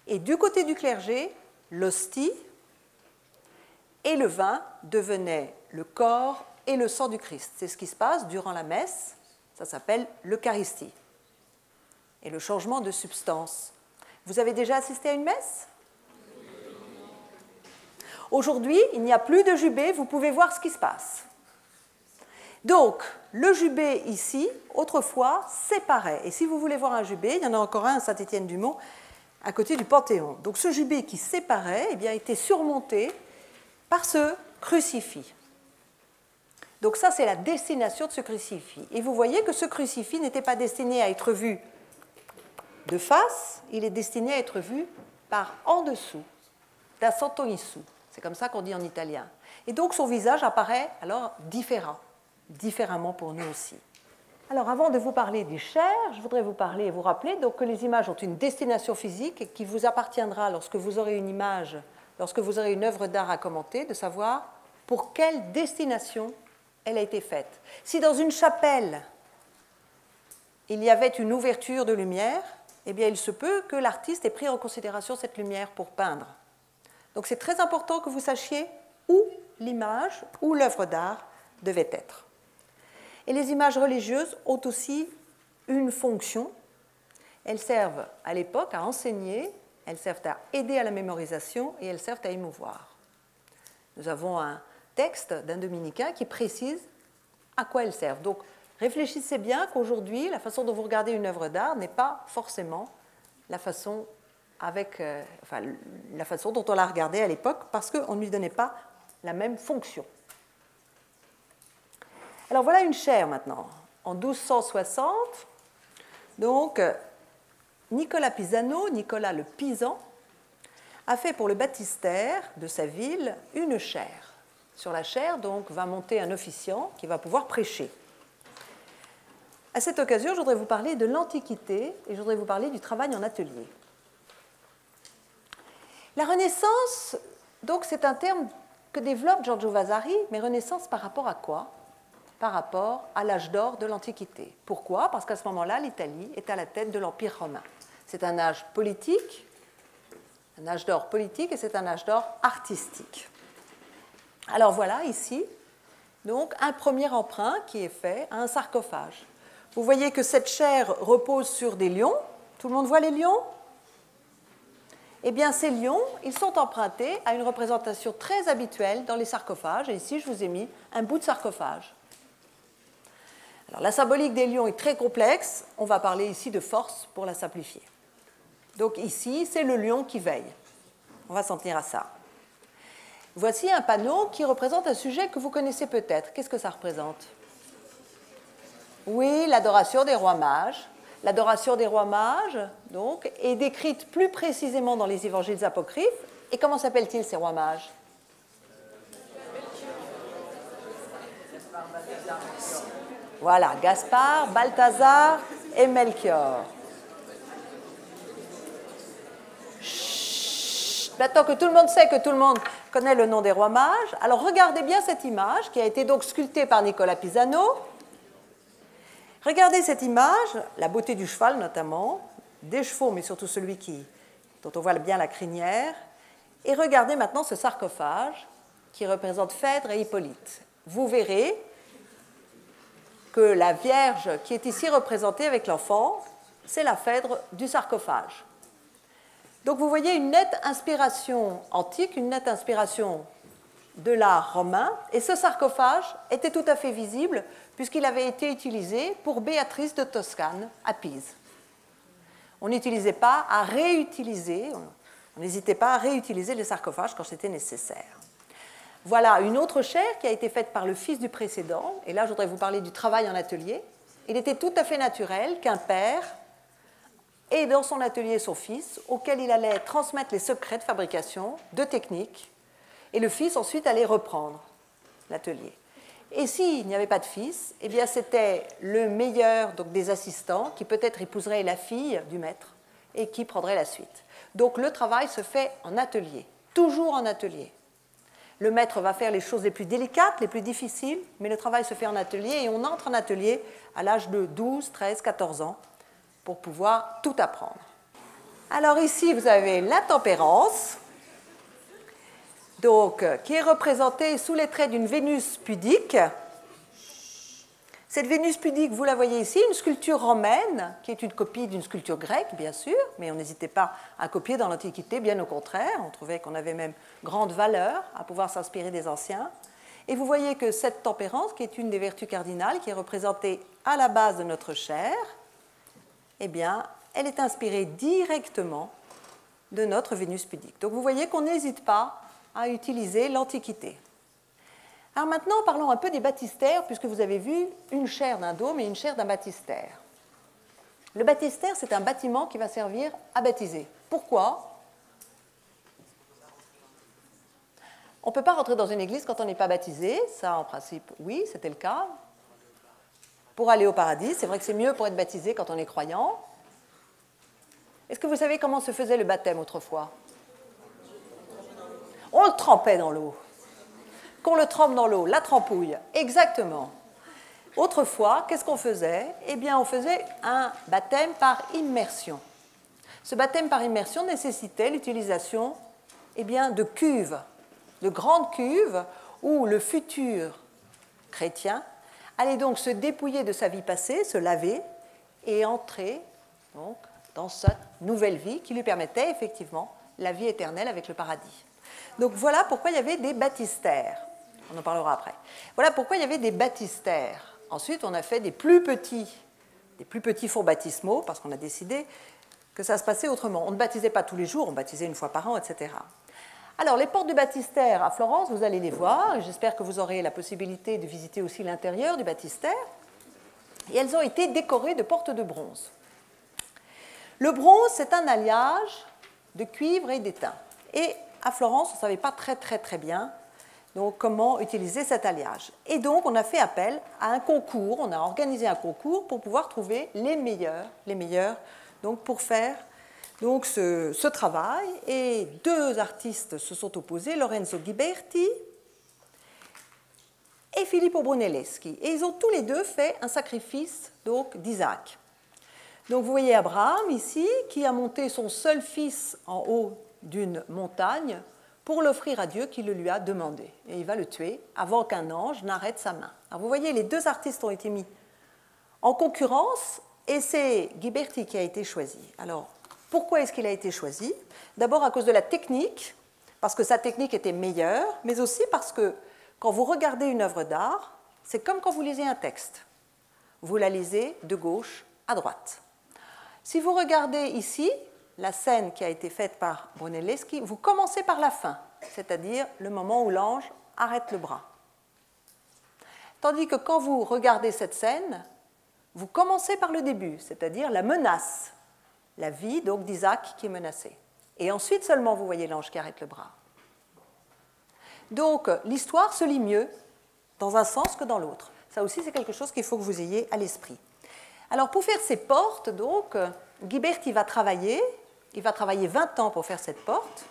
S1: et du côté du clergé, l'hostie et le vin devenaient le corps et le sang du Christ. C'est ce qui se passe durant la messe, ça s'appelle l'Eucharistie, et le changement de substance. Vous avez déjà assisté à une messe? Aujourd'hui, il n'y a plus de jubé, vous pouvez voir ce qui se passe. Donc, le jubé ici, autrefois, séparait. Et si vous voulez voir un jubé, il y en a encore un à Saint-Étienne-du-Mont, à côté du Panthéon. Donc ce jubé qui séparait eh bien, était surmonté par ce crucifix. Donc ça, c'est la destination de ce crucifix. Et vous voyez que ce crucifix n'était pas destiné à être vu de face, il est destiné à être vu par en dessous, da sotto in su. C'est comme ça qu'on dit en italien. Et donc son visage apparaît alors différemment pour nous aussi. Alors avant de vous parler des chairs, je voudrais vous parler et vous rappeler donc, que les images ont une destination physique et qu'il vous appartiendra lorsque vous aurez une image, lorsque vous aurez une œuvre d'art à commenter, de savoir pour quelle destination elle a été faite. Si dans une chapelle, il y avait une ouverture de lumière, eh bien il se peut que l'artiste ait pris en considération cette lumière pour peindre. Donc c'est très important que vous sachiez où l'image, où l'œuvre d'art devait être. Et les images religieuses ont aussi une fonction elles servent à l'époque à enseigner, elles servent à aider à la mémorisation et elles servent à émouvoir. Nous avons un texte d'un dominicain qui précise à quoi elles servent. Donc, réfléchissez bien qu'aujourd'hui, la façon dont vous regardez une œuvre d'art n'est pas forcément la façon, la façon dont on l'a regardée à l'époque, parce qu'on ne lui donnait pas la même fonction. Alors voilà une chaire maintenant. En 1260, donc, Nicolas Pisano, Nicolas le Pisan, a fait pour le baptistère de sa ville une chaire. Sur la chaire, donc, va monter un officiant qui va pouvoir prêcher. À cette occasion, je voudrais vous parler de l'Antiquité et je voudrais vous parler du travail en atelier. La Renaissance, donc, c'est un terme que développe Giorgio Vasari, mais Renaissance par rapport à quoi? Par rapport à l'âge d'or de l'Antiquité. Pourquoi? Parce qu'à ce moment-là, l'Italie est à la tête de l'Empire romain. C'est un âge politique, un âge d'or politique, et c'est un âge d'or artistique. Alors voilà, ici, donc, un premier emprunt qui est fait à un sarcophage. Vous voyez que cette chaire repose sur des lions. Tout le monde voit les lions? Eh bien, ces lions, ils sont empruntés à une représentation très habituelle dans les sarcophages. Et ici, je vous ai mis un bout de sarcophage. Alors, la symbolique des lions est très complexe. On va parler ici de force pour la simplifier. Donc ici, c'est le lion qui veille. On va s'en tenir à ça. Voici un panneau qui représente un sujet que vous connaissez peut-être. Qu'est-ce que ça représente? Oui, l'adoration des rois mages. L'adoration des rois mages, donc, est décrite plus précisément dans les évangiles apocryphes. Et comment s'appellent-ils ces rois mages? Voilà, Gaspard, Balthazar et Melchior. Chut, maintenant que tout le monde sait que tout le monde connaît le nom des rois mages, alors regardez bien cette image qui a été donc sculptée par Nicolas Pisano. Regardez cette image, la beauté du cheval notamment, des chevaux, mais surtout celui dont on voit bien la crinière. Et regardez maintenant ce sarcophage qui représente Phèdre et Hippolyte. Vous verrez que la Vierge qui est ici représentée avec l'enfant, c'est la Phèdre du sarcophage. Donc vous voyez une nette inspiration antique, une nette inspiration de l'art romain, et ce sarcophage était tout à fait visible puisqu'il avait été utilisé pour Béatrice de Toscane à Pise. On n'utilisait pas à réutiliser, on n'hésitait pas à réutiliser les sarcophages quand c'était nécessaire. Voilà une autre chaire qui a été faite par le fils du précédent, et là je voudrais vous parler du travail en atelier. Il était tout à fait naturel qu'un père ait dans son atelier son fils, auquel il allait transmettre les secrets de fabrication, de technique, et le fils ensuite allait reprendre l'atelier. Et s'il n'y avait pas de fils, eh bien c'était le meilleur donc, des assistants qui peut-être épouserait la fille du maître et qui prendrait la suite. Donc le travail se fait en atelier, toujours en atelier. Le maître va faire les choses les plus délicates, les plus difficiles, mais le travail se fait en atelier et on entre en atelier à l'âge de 12, 13, 14 ans pour pouvoir tout apprendre. Alors ici, vous avez la tempérance, donc, qui est représentée sous les traits d'une Vénus pudique. Cette Vénus pudique, vous la voyez ici, une sculpture romaine, qui est une copie d'une sculpture grecque, bien sûr, mais on n'hésitait pas à copier dans l'Antiquité, bien au contraire. On trouvait qu'on avait même grande valeur à pouvoir s'inspirer des anciens. Et vous voyez que cette tempérance, qui est une des vertus cardinales, qui est représentée à la base de notre chair, eh bien, elle est inspirée directement de notre Vénus pudique. Donc vous voyez qu'on n'hésite pas à utiliser l'Antiquité. Alors maintenant, parlons un peu des baptistères, puisque vous avez vu une chaire d'un dôme et une chaire d'un baptistère. Le baptistère, c'est un bâtiment qui va servir à baptiser. Pourquoi? On ne peut pas rentrer dans une église quand on n'est pas baptisé. Ça, en principe, oui, c'était le cas. Pour aller au paradis, c'est vrai que c'est mieux pour être baptisé quand on est croyant. Est-ce que vous savez comment se faisait le baptême autrefois? On le trempait dans l'eau. Qu'on le trempe dans l'eau, la trempouille, exactement. Autrefois, qu'est-ce qu'on faisait? Eh bien, on faisait un baptême par immersion. Ce baptême par immersion nécessitait l'utilisation de cuves, de grandes cuves, où le futur chrétien allait donc se dépouiller de sa vie passée, se laver, et entrer donc, dans cette nouvelle vie qui lui permettait effectivement la vie éternelle avec le paradis. Donc voilà pourquoi il y avait des baptistères. On en parlera après. Voilà pourquoi il y avait des baptistères. Ensuite, on a fait des plus petits fours baptismaux parce qu'on a décidé que ça se passait autrement. On ne baptisait pas tous les jours, on baptisait une fois par an, etc. Alors, les portes du baptistère à Florence, vous allez les voir. J'espère que vous aurez la possibilité de visiter aussi l'intérieur du baptistère. Et elles ont été décorées de portes de bronze. Le bronze, c'est un alliage de cuivre et d'étain. Et à Florence, on ne savait pas très bien donc, comment utiliser cet alliage. Et donc, on a fait appel à un concours, on a organisé un concours pour pouvoir trouver les meilleurs donc, pour faire donc, ce travail. Et deux artistes se sont opposés, Lorenzo Ghiberti et Filippo Brunelleschi. Et ils ont tous les deux fait un sacrifice d'Isaac. Donc vous voyez Abraham ici qui a monté son seul fils en haut d'une montagne pour l'offrir à Dieu qui le lui a demandé. Et il va le tuer avant qu'un ange n'arrête sa main. Alors vous voyez, les deux artistes ont été mis en concurrence et c'est Ghiberti qui a été choisi. Alors pourquoi est-ce qu'il a été choisi? D'abord à cause de la technique, parce que sa technique était meilleure, mais aussi parce que quand vous regardez une œuvre d'art, c'est comme quand vous lisez un texte. Vous la lisez de gauche à droite. Si vous regardez ici, la scène qui a été faite par Brunelleschi, vous commencez par la fin, c'est-à-dire le moment où l'ange arrête le bras. Tandis que quand vous regardez cette scène, vous commencez par le début, c'est-à-dire la menace, la vie donc d'Isaac qui est menacée. Et ensuite seulement vous voyez l'ange qui arrête le bras. Donc l'histoire se lit mieux dans un sens que dans l'autre. Ça aussi c'est quelque chose qu'il faut que vous ayez à l'esprit. Alors pour faire ces portes, donc, Ghiberti va travailler, il va travailler 20 ans pour faire cette porte,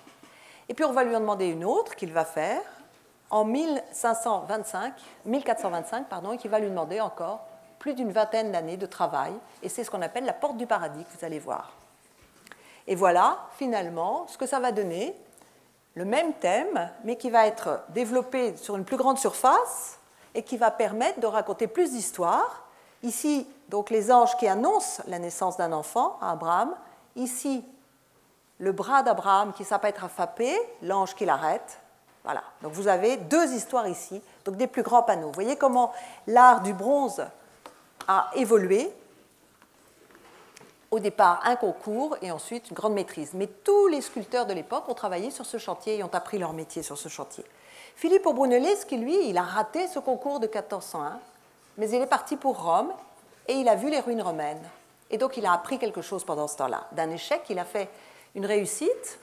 S1: et puis on va lui en demander une autre qu'il va faire en 1425, et qui va lui demander encore plus d'une vingtaine d'années de travail, et c'est ce qu'on appelle la porte du paradis que vous allez voir. Et voilà, finalement, ce que ça va donner, le même thème, mais qui va être développé sur une plus grande surface, et qui va permettre de raconter plus d'histoires. Ici, donc, les anges qui annoncent la naissance d'un enfant à Abraham. Ici, le bras d'Abraham qui s'apprête à frapper, l'ange qui l'arrête. Voilà. Donc, vous avez deux histoires ici, donc des plus grands panneaux. Vous voyez comment l'art du bronze a évolué. Au départ, un concours et ensuite une grande maîtrise. Mais tous les sculpteurs de l'époque ont travaillé sur ce chantier et ont appris leur métier sur ce chantier. Filippo Brunelleschi, lui, il a raté ce concours de 1401. Mais il est parti pour Rome et il a vu les ruines romaines. Et donc il a appris quelque chose pendant ce temps-là. D'un échec, il a fait une réussite.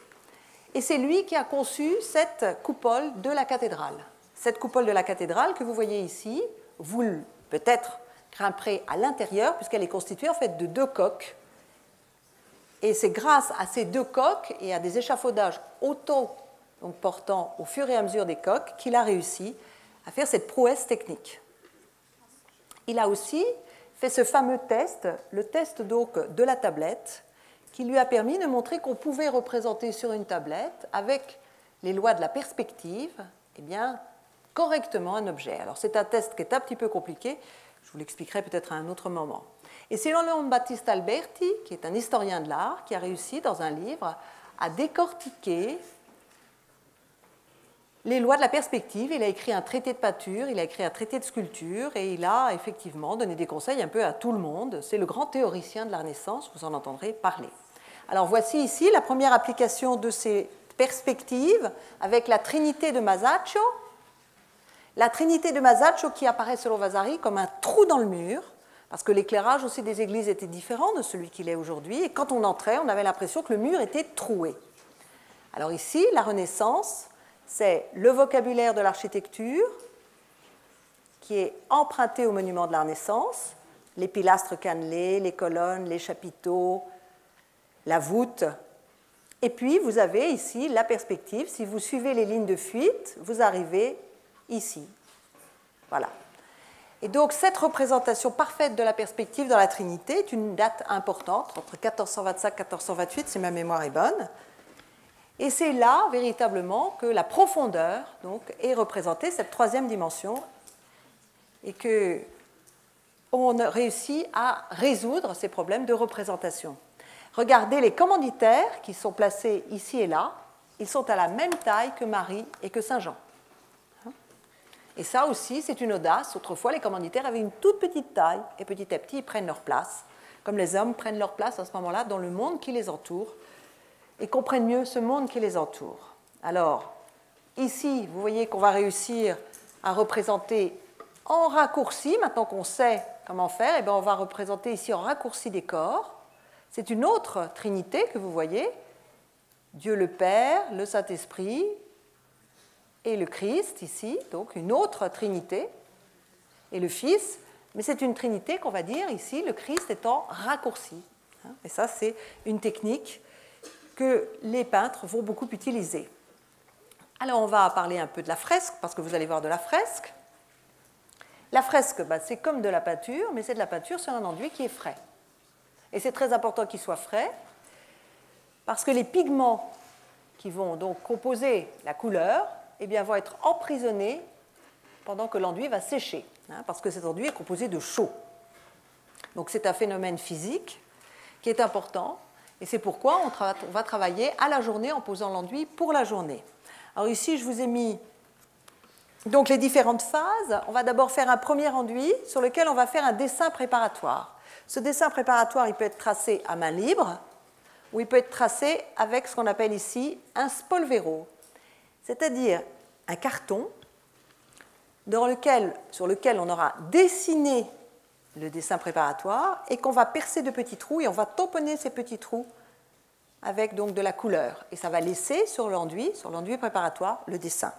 S1: Et c'est lui qui a conçu cette coupole de la cathédrale. Cette coupole de la cathédrale que vous voyez ici, vous peut-être grimperez à l'intérieur puisqu'elle est constituée en fait de deux coques. Et c'est grâce à ces deux coques et à des échafaudages auto donc portant au fur et à mesure des coques qu'il a réussi à faire cette prouesse technique. Il a aussi fait ce fameux test, le test donc de la tablette, qui lui a permis de montrer qu'on pouvait représenter sur une tablette, avec les lois de la perspective, eh bien, correctement un objet. Alors c'est un test qui est un petit peu compliqué, je vous l'expliquerai peut-être à un autre moment. Et c'est Leon Battista Alberti, qui est un historien de l'art, qui a réussi dans un livre à décortiquer les lois de la perspective. Il a écrit un traité de peinture, il a écrit un traité de sculpture et il a effectivement donné des conseils un peu à tout le monde. C'est le grand théoricien de la Renaissance, vous en entendrez parler. Alors voici ici la première application de ces perspectives avec la Trinité de Masaccio. La Trinité de Masaccio qui apparaît selon Vasari comme un trou dans le mur, parce que l'éclairage aussi des églises était différent de celui qu'il est aujourd'hui, et quand on entrait, on avait l'impression que le mur était troué. Alors ici, la Renaissance, c'est le vocabulaire de l'architecture qui est emprunté au monument de la Renaissance, les pilastres cannelés, les colonnes, les chapiteaux, la voûte. Et puis, vous avez ici la perspective. Si vous suivez les lignes de fuite, vous arrivez ici. Voilà. Et donc, cette représentation parfaite de la perspective dans la Trinité est une date importante, entre 1425 et 1428, si ma mémoire est bonne. Et c'est là, véritablement, que la profondeur donc, est représentée, cette troisième dimension, et qu'on réussit à résoudre ces problèmes de représentation. Regardez les commanditaires qui sont placés ici et là. Ils sont à la même taille que Marie et que Saint Jean. Et ça aussi, c'est une audace. Autrefois, les commanditaires avaient une toute petite taille et petit à petit, ils prennent leur place, comme les hommes prennent leur place à ce moment-là dans le monde qui les entoure et comprennent mieux ce monde qui les entoure. Alors, ici, vous voyez qu'on va réussir à représenter en raccourci, maintenant qu'on sait comment faire, et bien on va représenter ici en raccourci des corps. C'est une autre trinité que vous voyez, Dieu le Père, le Saint-Esprit et le Christ ici, donc une autre trinité, et le Fils, mais c'est une trinité qu'on va dire ici, le Christ étant raccourci. Et ça, c'est une technique que les peintres vont beaucoup utiliser. Alors, on va parler un peu de la fresque, parce que vous allez voir de la fresque. La fresque, c'est comme de la peinture, mais c'est de la peinture sur un enduit qui est frais. Et c'est très important qu'il soit frais, parce que les pigments qui vont donc composer la couleur vont être emprisonnés pendant que l'enduit va sécher, parce que cet enduit est composé de chaux. Donc c'est un phénomène physique qui est important, et c'est pourquoi on va travailler à la journée en posant l'enduit pour la journée. Alors ici, je vous ai mis donc les différentes phases. On va d'abord faire un premier enduit sur lequel on va faire un dessin préparatoire. Ce dessin préparatoire, il peut être tracé à main libre, ou il peut être tracé avec ce qu'on appelle ici un spolvero, c'est-à-dire un carton sur lequel on aura dessiné le dessin préparatoire et qu'on va percer de petits trous et on va tamponner ces petits trous avec donc de la couleur. Et ça va laisser sur l'enduit préparatoire, le dessin.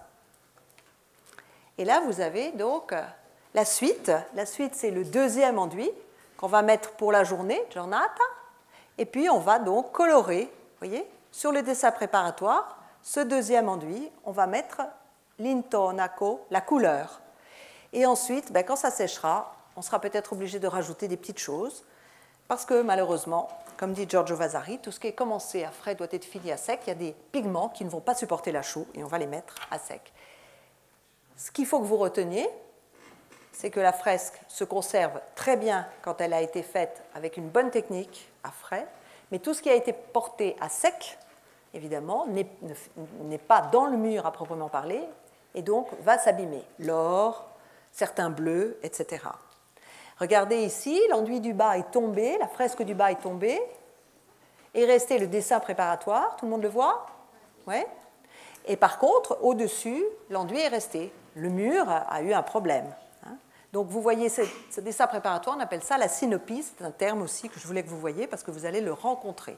S1: Et là, vous avez donc la suite. La suite, c'est le deuxième enduit qu'on va mettre pour la journée, giornata. Et puis, on va donc colorer, vous voyez, sur le dessin préparatoire, ce deuxième enduit, on va mettre l'intonaco, la couleur. Et ensuite, quand ça séchera, on sera peut-être obligé de rajouter des petites choses, parce que malheureusement, comme dit Giorgio Vasari, tout ce qui est commencé à frais doit être fini à sec. Il y a des pigments qui ne vont pas supporter la chaux, et on va les mettre à sec. Ce qu'il faut que vous reteniez, c'est que la fresque se conserve très bien quand elle a été faite avec une bonne technique à frais, mais tout ce qui a été porté à sec, évidemment, n'est pas dans le mur à proprement parler, et donc va s'abîmer. L'or, certains bleus, etc. Regardez ici, l'enduit du bas est tombé, la fresque du bas est tombée, est resté le dessin préparatoire, tout le monde le voit? Ouais. Et par contre, au-dessus, l'enduit est resté. Le mur a eu un problème. Donc vous voyez ce dessin préparatoire, on appelle ça la synopie, c'est un terme aussi que je voulais que vous voyiez parce que vous allez le rencontrer.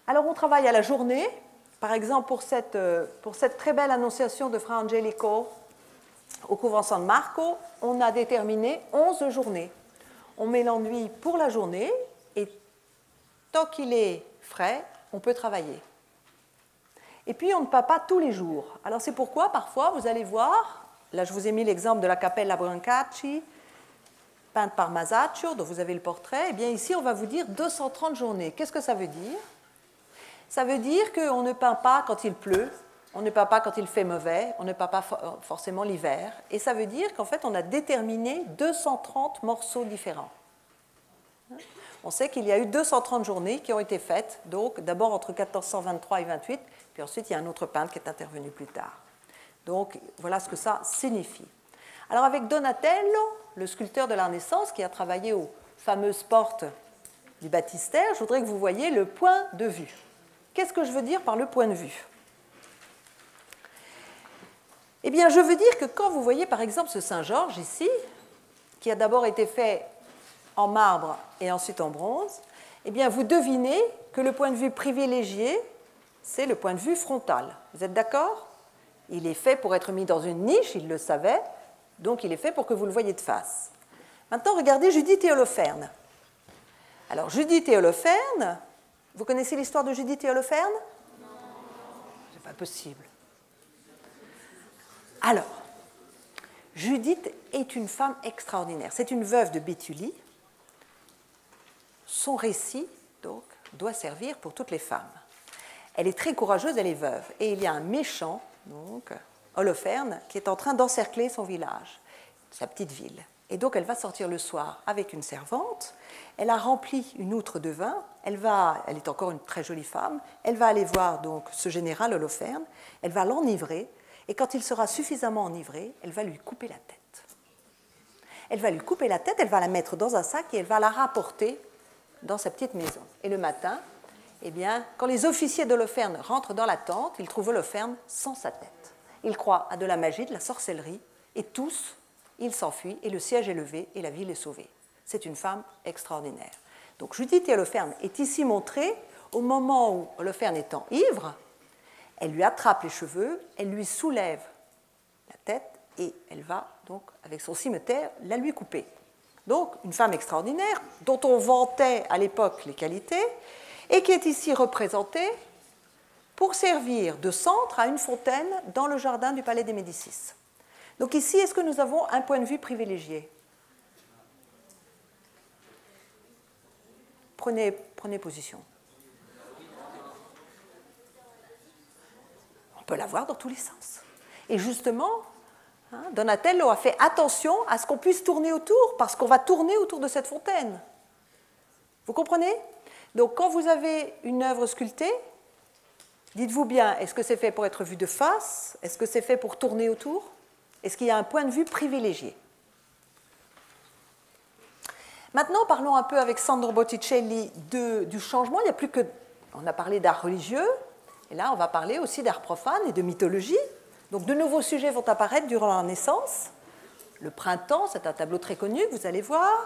S1: Alors on travaille à la journée, par exemple pour cette très belle annonciation de Fra Angelico au couvent San Marco, on a déterminé 11 journées. On met l'enduit pour la journée et tant qu'il est frais, on peut travailler. Et puis on ne peint pas tous les jours. Alors c'est pourquoi parfois vous allez voir, là je vous ai mis l'exemple de la Cappella Brancacci, peinte par Masaccio, dont vous avez le portrait, et bien ici on va vous dire 230 journées. Qu'est-ce que ça veut dire? Ça veut dire qu'on ne peint pas quand il pleut, on ne peint pas quand il fait mauvais, on ne peint pas forcément l'hiver, et ça veut dire qu'en fait on a déterminé 230 morceaux différents. On sait qu'il y a eu 230 journées qui ont été faites, donc d'abord entre 1423 et 28, puis ensuite il y a un autre peintre qui est intervenu plus tard. Donc voilà ce que ça signifie. Alors avec Donatello, le sculpteur de la Renaissance qui a travaillé aux fameuses portes du baptistère, je voudrais que vous voyiez le point de vue. Qu'est-ce que je veux dire par le point de vue? Eh bien, je veux dire que quand vous voyez par exemple ce Saint-Georges ici, qui a d'abord été fait en marbre et ensuite en bronze, eh bien vous devinez que le point de vue privilégié, c'est le point de vue frontal. Vous êtes d'accord? Il est fait pour être mis dans une niche, il le savait, donc il est fait pour que vous le voyez de face. Maintenant, regardez Judith et Holoferne. Alors, Judith et Holoferne, vous connaissez l'histoire de Judith et Holoferne? Non. C'est pas possible. Alors, Judith est une femme extraordinaire. C'est une veuve de Béthulie. Son récit, donc, doit servir pour toutes les femmes. Elle est très courageuse, elle est veuve. Et il y a un méchant, donc, Holoferne, qui est en train d'encercler son village, sa petite ville. Et donc elle va sortir le soir avec une servante. Elle a rempli une outre de vin. Elle est encore une très jolie femme. Elle va aller voir donc ce général Holoferne. Elle va l'enivrer. Et quand il sera suffisamment enivré, elle va lui couper la tête. Elle va lui couper la tête, elle va la mettre dans un sac et elle va la rapporter dans sa petite maison. Et le matin, eh bien, quand les officiers d'Holoferne rentrent dans la tente, ils trouvent Holoferne sans sa tête. Ils croient à de la magie, de la sorcellerie, et tous, ils s'enfuient, et le siège est levé, et la ville est sauvée. C'est une femme extraordinaire. Donc Judith et Holoferne est ici montrée au moment où Holoferne étant ivre, elle lui attrape les cheveux, elle lui soulève la tête, et elle va donc, avec son cimeterre, la lui couper. Donc, une femme extraordinaire, dont on vantait à l'époque les qualités, et qui est ici représentée pour servir de centre à une fontaine dans le jardin du palais des Médicis. Donc ici, est-ce que nous avons un point de vue privilégié? Prenez position. On peut la voir dans tous les sens. Et justement, Donatello a fait attention à ce qu'on puisse tourner autour, parce qu'on va tourner autour de cette fontaine. Vous comprenez? Donc quand vous avez une œuvre sculptée, dites-vous bien, est-ce que c'est fait pour être vu de face? Est-ce que c'est fait pour tourner autour? Est-ce qu'il y a un point de vue privilégié? Maintenant, parlons un peu avec Sandro Botticelli du changement. Il n'y a plus que... On a parlé d'art religieux, et là on va parler aussi d'art profane et de mythologie. Donc de nouveaux sujets vont apparaître durant la Renaissance. Le printemps, c'est un tableau très connu que vous allez voir.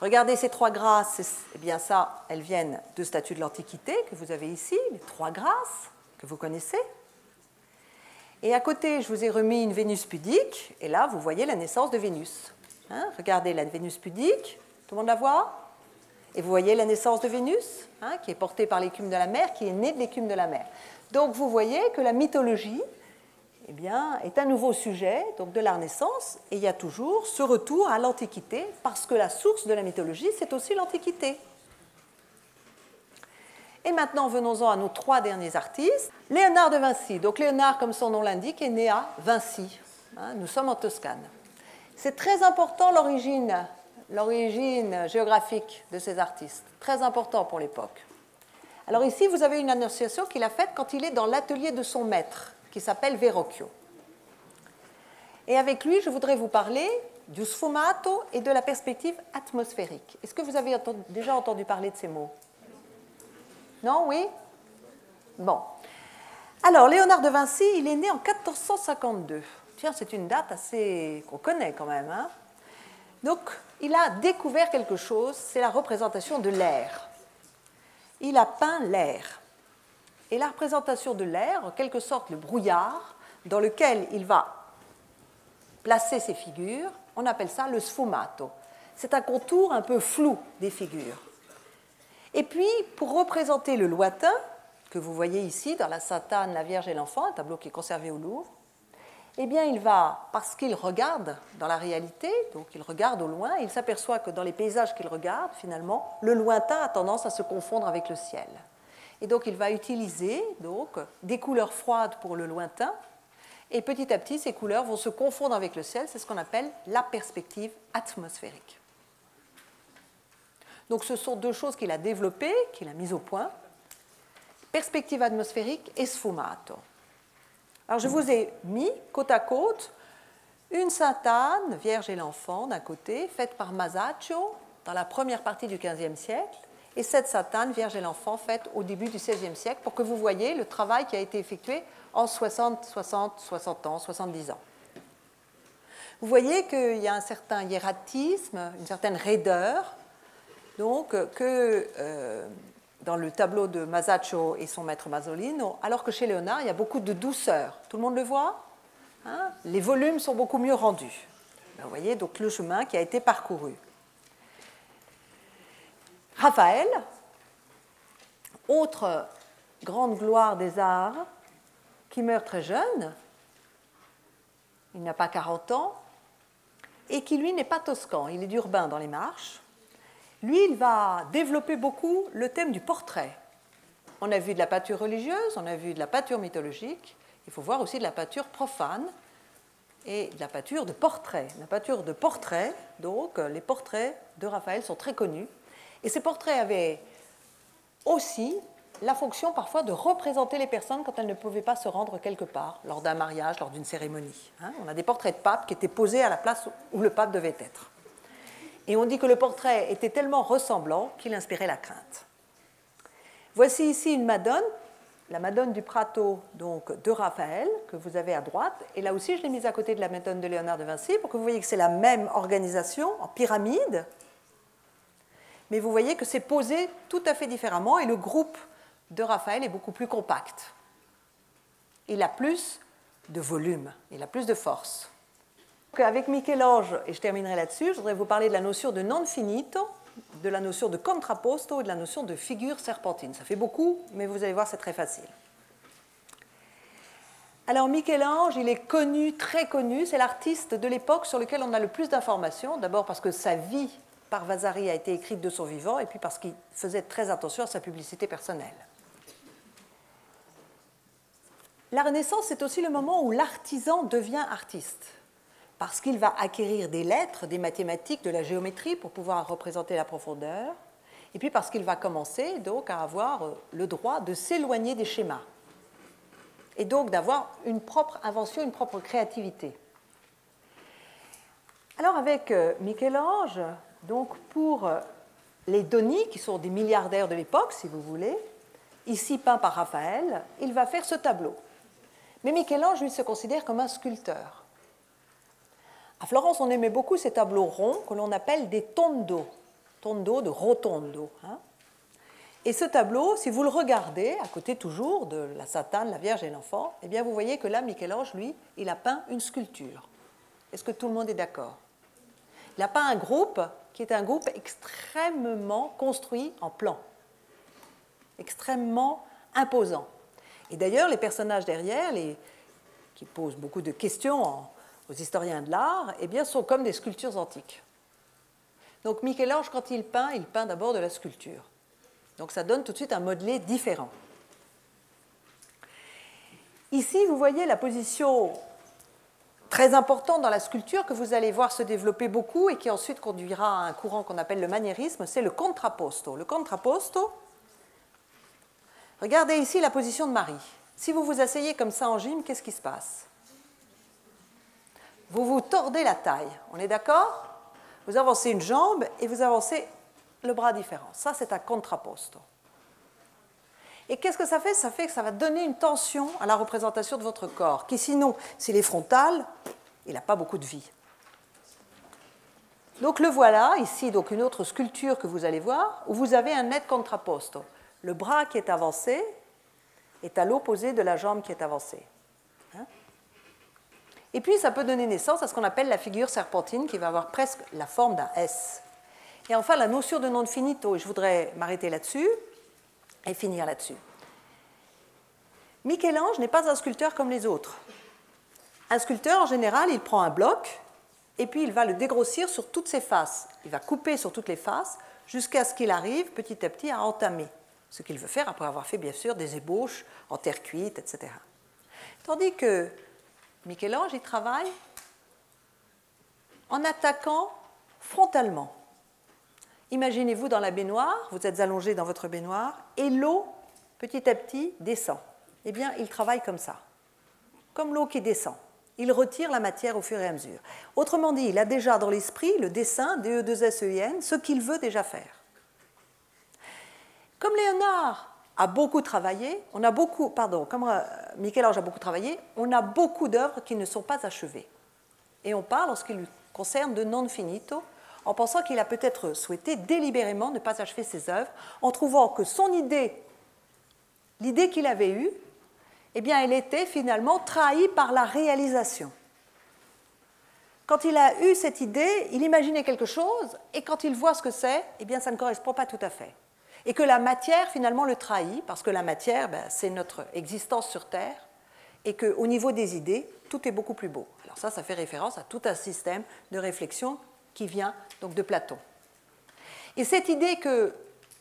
S1: Regardez ces trois grâces, eh bien ça, elles viennent de statues de l'Antiquité que vous avez ici, les trois grâces que vous connaissez. Et à côté, je vous ai remis une Vénus pudique, et là, vous voyez la naissance de Vénus. Regardez la Vénus pudique, tout le monde la voit? Et vous voyez la naissance de Vénus, qui est portée par l'écume de la mer, qui est née de l'écume de la mer. Donc vous voyez que la mythologie, eh bien, est un nouveau sujet donc de la Renaissance, et il y a toujours ce retour à l'Antiquité, parce que la source de la mythologie, c'est aussi l'Antiquité. Et maintenant, venons-en à nos trois derniers artistes. Léonard de Vinci. Donc Léonard, comme son nom l'indique, est né à Vinci. Nous sommes en Toscane. C'est très important l'origine géographique de ces artistes, très important pour l'époque. Alors ici, vous avez une annonciation qu'il a faite quand il est dans l'atelier de son maître, qui s'appelle Verrocchio. Et avec lui, je voudrais vous parler du sfumato et de la perspective atmosphérique. Est-ce que vous avez déjà entendu parler de ces mots? Non, oui? Bon. Alors, Léonard de Vinci, il est né en 1452. Tiens, c'est une date assez qu'on connaît quand même. Donc, il a découvert quelque chose, c'est la représentation de l'air. Il a peint l'air. Et la représentation de l'air, en quelque sorte le brouillard, dans lequel il va placer ses figures, on appelle ça le sfumato. C'est un contour un peu flou des figures. Et puis, pour représenter le lointain, que vous voyez ici dans la Sainte Anne, la Vierge et l'Enfant, un tableau qui est conservé au Louvre, eh bien, il va, parce qu'il regarde dans la réalité, donc il regarde au loin, il s'aperçoit que dans les paysages qu'il regarde, finalement, le lointain a tendance à se confondre avec le ciel. Et donc, il va utiliser donc, des couleurs froides pour le lointain, et petit à petit, ces couleurs vont se confondre avec le ciel, c'est ce qu'on appelle la perspective atmosphérique. Donc, ce sont deux choses qu'il a développées, qu'il a mises au point, perspective atmosphérique et sfumato. Alors, je vous ai mis côte à côte une Sainte Anne, Vierge et l'Enfant, d'un côté, faite par Masaccio dans la première partie du XVe siècle, et cette Sainte Anne, Vierge et l'Enfant, faite au début du XVIe siècle, pour que vous voyez le travail qui a été effectué en 60 ans, 70 ans. Vous voyez qu'il y a un certain hiératisme, une certaine raideur, donc que dans le tableau de Masaccio et son maître Masolino, alors que chez Léonard, il y a beaucoup de douceur. Tout le monde le voit? Les volumes sont beaucoup mieux rendus. Vous voyez donc le chemin qui a été parcouru. Raphaël, autre grande gloire des arts, qui meurt très jeune, il n'a pas 40 ans, et qui, lui, n'est pas toscan, il est d'Urbain dans les Marches. Lui, il va développer beaucoup le thème du portrait. On a vu de la peinture religieuse, on a vu de la peinture mythologique, il faut voir aussi de la peinture profane, et de la peinture de portrait. La peinture de portrait, donc les portraits de Raphaël sont très connus. Et ces portraits avaient aussi la fonction parfois de représenter les personnes quand elles ne pouvaient pas se rendre quelque part, lors d'un mariage, lors d'une cérémonie. On a des portraits de papes qui étaient posés à la place où le pape devait être. Et on dit que le portrait était tellement ressemblant qu'il inspirait la crainte. Voici ici une Madone, la Madone du Prato donc, de Raphaël, que vous avez à droite. Et là aussi, je l'ai mise à côté de la Madone de Léonard de Vinci pour que vous voyez que c'est la même organisation en pyramide. Mais vous voyez que c'est posé tout à fait différemment et le groupe de Raphaël est beaucoup plus compact. Il a plus de volume, il a plus de force. Avec Michel-Ange, et je terminerai là-dessus, je voudrais vous parler de la notion de non finito, de la notion de contrapposto et de la notion de figure serpentine. Ça fait beaucoup, mais vous allez voir, c'est très facile. Alors Michel-Ange, il est connu, très connu, c'est l'artiste de l'époque sur lequel on a le plus d'informations, d'abord parce que sa vie par Vasari a été écrite de son vivant, et puis parce qu'il faisait très attention à sa publicité personnelle. La Renaissance, c'est aussi le moment où l'artisan devient artiste, parce qu'il va acquérir des lettres, des mathématiques, de la géométrie pour pouvoir représenter la profondeur, et puis parce qu'il va commencer donc à avoir le droit de s'éloigner des schémas, et donc d'avoir une propre invention, une propre créativité. Alors avec Michel-Ange, donc pour les Doni, qui sont des milliardaires de l'époque, si vous voulez, ici peint par Raphaël, il va faire ce tableau. Mais Michel-Ange, lui, se considère comme un sculpteur. À Florence, on aimait beaucoup ces tableaux ronds que l'on appelle des tondo, tondo de rotondo. Et ce tableau, si vous le regardez, à côté toujours de la Sainte Anne, la Vierge et l'Enfant, eh bien vous voyez que là, Michel-Ange, lui, il a peint une sculpture. Est-ce que tout le monde est d'accord? Il a peint un groupe qui est un groupe extrêmement construit en plan, extrêmement imposant. Et d'ailleurs, les personnages derrière, qui posent beaucoup de questions aux historiens de l'art, eh bien, sont comme des sculptures antiques. Donc Michel-Ange, quand il peint d'abord de la sculpture. Donc ça donne tout de suite un modelé différent. Ici, vous voyez la position très importante dans la sculpture que vous allez voir se développer beaucoup et qui ensuite conduira à un courant qu'on appelle le maniérisme, c'est le contrapposto. Le contrapposto, regardez ici la position de Marie. Si vous vous asseyez comme ça en gym, qu'est-ce qui se passe? Vous vous tordez la taille, on est d'accord? Vous avancez une jambe et vous avancez le bras différent. Ça, c'est un contrapposto. Et qu'est-ce que ça fait? Ça fait que ça va donner une tension à la représentation de votre corps, qui sinon, s'il est frontal, il n'a pas beaucoup de vie. Donc le voilà, ici, donc une autre sculpture que vous allez voir, où vous avez un net contrapposto. Le bras qui est avancé est à l'opposé de la jambe qui est avancée. Et puis, ça peut donner naissance à ce qu'on appelle la figure serpentine, qui va avoir presque la forme d'un S. Et enfin, la notion de non finito, et je voudrais m'arrêter là-dessus et finir là-dessus. Michel-Ange n'est pas un sculpteur comme les autres. Un sculpteur, en général, il prend un bloc et puis il va le dégrossir sur toutes ses faces. Il va couper sur toutes les faces jusqu'à ce qu'il arrive petit à petit à entamer ce qu'il veut faire après avoir fait, bien sûr, des ébauches en terre cuite, etc. Tandis que Michel-Ange, il travaille en attaquant frontalement. Imaginez-vous dans la baignoire, vous êtes allongé dans votre baignoire, et l'eau, petit à petit, descend. Eh bien, il travaille comme ça, comme l'eau qui descend. Il retire la matière au fur et à mesure. Autrement dit, il a déjà dans l'esprit le dessin, DE2SEIN, ce qu'il veut déjà faire. Comme Léonard a beaucoup travaillé, comme Michel-Ange a beaucoup travaillé, on a beaucoup d'œuvres qui ne sont pas achevées. Et on parle, en ce qui lui concerne, de non finito, en pensant qu'il a peut-être souhaité délibérément ne pas achever ses œuvres, en trouvant que son idée, l'idée qu'il avait eue, eh bien, elle était finalement trahie par la réalisation. Quand il a eu cette idée, il imaginait quelque chose, et quand il voit ce que c'est, eh bien, ça ne correspond pas tout à fait. Et que la matière, finalement, le trahit, parce que la matière, c'est notre existence sur Terre, et qu'au niveau des idées, tout est beaucoup plus beau. Alors ça fait référence à tout un système de réflexion qui vient donc de Platon. Et cette idée que,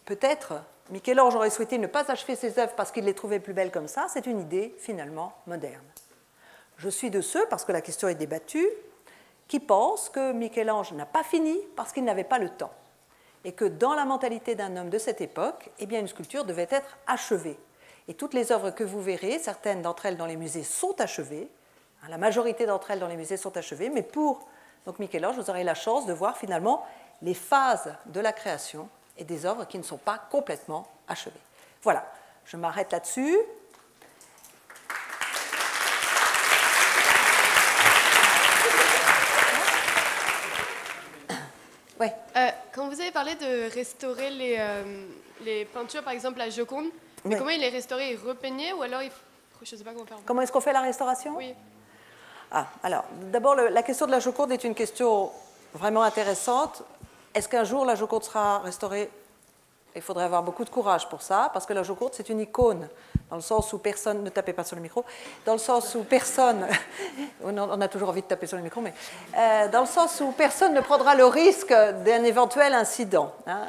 S1: peut-être, Michel-Ange aurait souhaité ne pas achever ses œuvres parce qu'il les trouvait plus belles comme ça, c'est une idée, finalement, moderne. je suis de ceux, parce que la question est débattue, qui pensent que Michel-Ange n'a pas fini parce qu'il n'avait pas le temps. Et que dans la mentalité d'un homme de cette époque, eh bien, une sculpture devait être achevée. Et toutes les œuvres que vous verrez, certaines d'entre elles dans les musées sont achevées, la majorité d'entre elles dans les musées sont achevées, mais pour donc Michel-Ange, vous aurez la chance de voir finalement les phases de la création et des œuvres qui ne sont pas complètement achevées. Voilà, je m'arrête là-dessus. Oui.
S2: Quand vous avez parlé de restaurer les peintures, par exemple la Joconde, mais comment il les restaurer et repeigner, ou alors je ne sais pas comment faire.
S1: Comment est-ce qu'on fait la restauration?
S2: Oui.
S1: Alors, d'abord, la question de la Joconde est une question vraiment intéressante. Est-ce qu'un jour la Joconde sera restaurée? Il faudrait avoir beaucoup de courage pour ça, parce que la Joconde, c'est une icône, dans le sens où personne, ne tapez pas sur le micro, dans le sens où personne, on a toujours envie de taper sur le micro, mais dans le sens où personne ne prendra le risque d'un éventuel incident. Hein.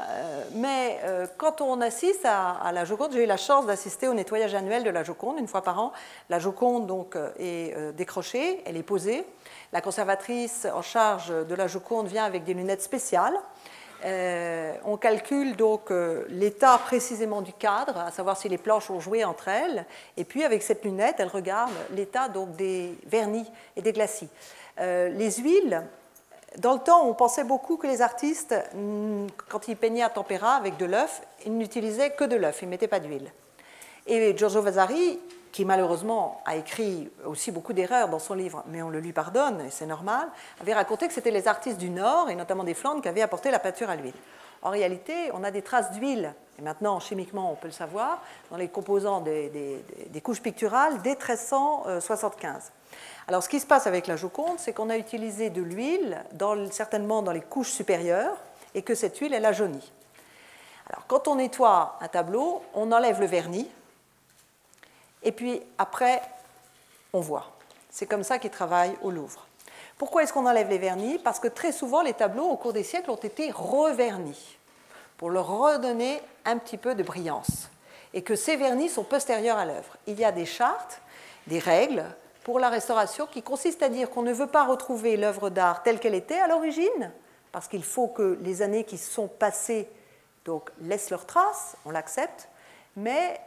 S1: Mais quand on assiste à la Joconde, j'ai eu la chance d'assister au nettoyage annuel de la Joconde, une fois par an. La Joconde donc, est décrochée, elle est posée. La conservatrice en charge de la Joconde vient avec des lunettes spéciales. On calcule donc l'état précisément du cadre, à savoir si les planches ont joué entre elles, et puis avec cette lunette, elle regarde l'état donc des vernis et des glacis. Les huiles, dans le temps, on pensait beaucoup que les artistes, quand ils peignaient à tempéra avec de l'œuf, ils n'utilisaient que de l'œuf, ils ne mettaient pas d'huile. Et Giorgio Vasari, qui malheureusement a écrit aussi beaucoup d'erreurs dans son livre, mais on le lui pardonne, et c'est normal, avait raconté que c'était les artistes du Nord, et notamment des Flandres, qui avaient apporté la peinture à l'huile. En réalité, on a des traces d'huile, et maintenant, chimiquement, on peut le savoir, dans les composants des couches picturales dès 1375. Alors, ce qui se passe avec la Joconde, c'est qu'on a utilisé de l'huile, certainement dans les couches supérieures, et que cette huile, elle a jauni. Alors, quand on nettoie un tableau, on enlève le vernis, et puis après, on voit. C'est comme ça qu'ils travaillent au Louvre. Pourquoi est-ce qu'on enlève les vernis? Parce que très souvent, les tableaux, au cours des siècles, ont été revernis pour leur redonner un petit peu de brillance. Et que ces vernis sont postérieurs à l'œuvre. Il y a des chartes, des règles pour la restauration qui consistent à dire qu'on ne veut pas retrouver l'œuvre d'art telle qu'elle était à l'origine, parce qu'il faut que les années qui sont passées donc, laissent leurs traces, on l'accepte, mais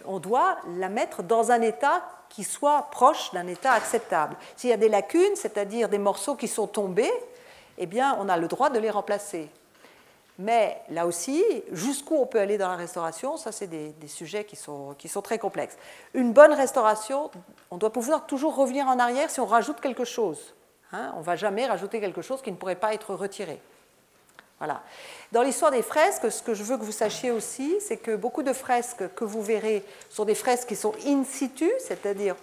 S1: on doit la mettre dans un état qui soit proche d'un état acceptable. S'il y a des lacunes, c'est-à-dire des morceaux qui sont tombés, eh bien, on a le droit de les remplacer. Mais là aussi, jusqu'où on peut aller dans la restauration, ça, c'est des sujets qui sont très complexes. Une bonne restauration, on doit pouvoir toujours revenir en arrière si on rajoute quelque chose. Hein, on ne va jamais rajouter quelque chose qui ne pourrait pas être retiré. Voilà. Dans l'histoire des fresques, ce que je veux que vous sachiez aussi, c'est que beaucoup de fresques que vous verrez sont des fresques qui sont in situ, c'est-à-dire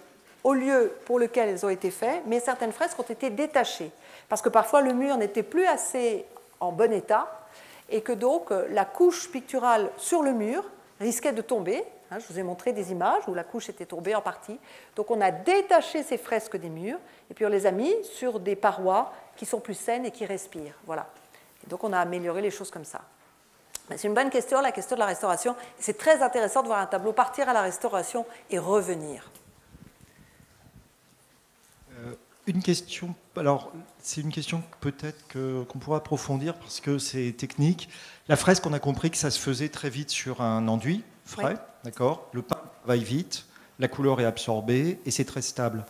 S1: au lieu pour lequel elles ont été faites, mais certaines fresques ont été détachées, parce que parfois le mur n'était plus assez en bon état, et que donc la couche picturale sur le mur risquait de tomber. Hein, je vous ai montré des images où la couche était tombée en partie. Donc on a détaché ces fresques des murs, et puis on les a mis sur des parois qui sont plus saines et qui respirent. Voilà. Et donc on a amélioré les choses comme ça. C'est une bonne question, la question de la restauration. C'est très intéressant de voir un tableau partir à la restauration et revenir.
S3: Une question, alors c'est une question peut-être qu'on pourra approfondir parce que c'est technique. La fresque, on a compris que ça se faisait très vite sur un enduit frais, oui. D'accord. Le pain travaille vite, la couleur est absorbée et c'est très stable.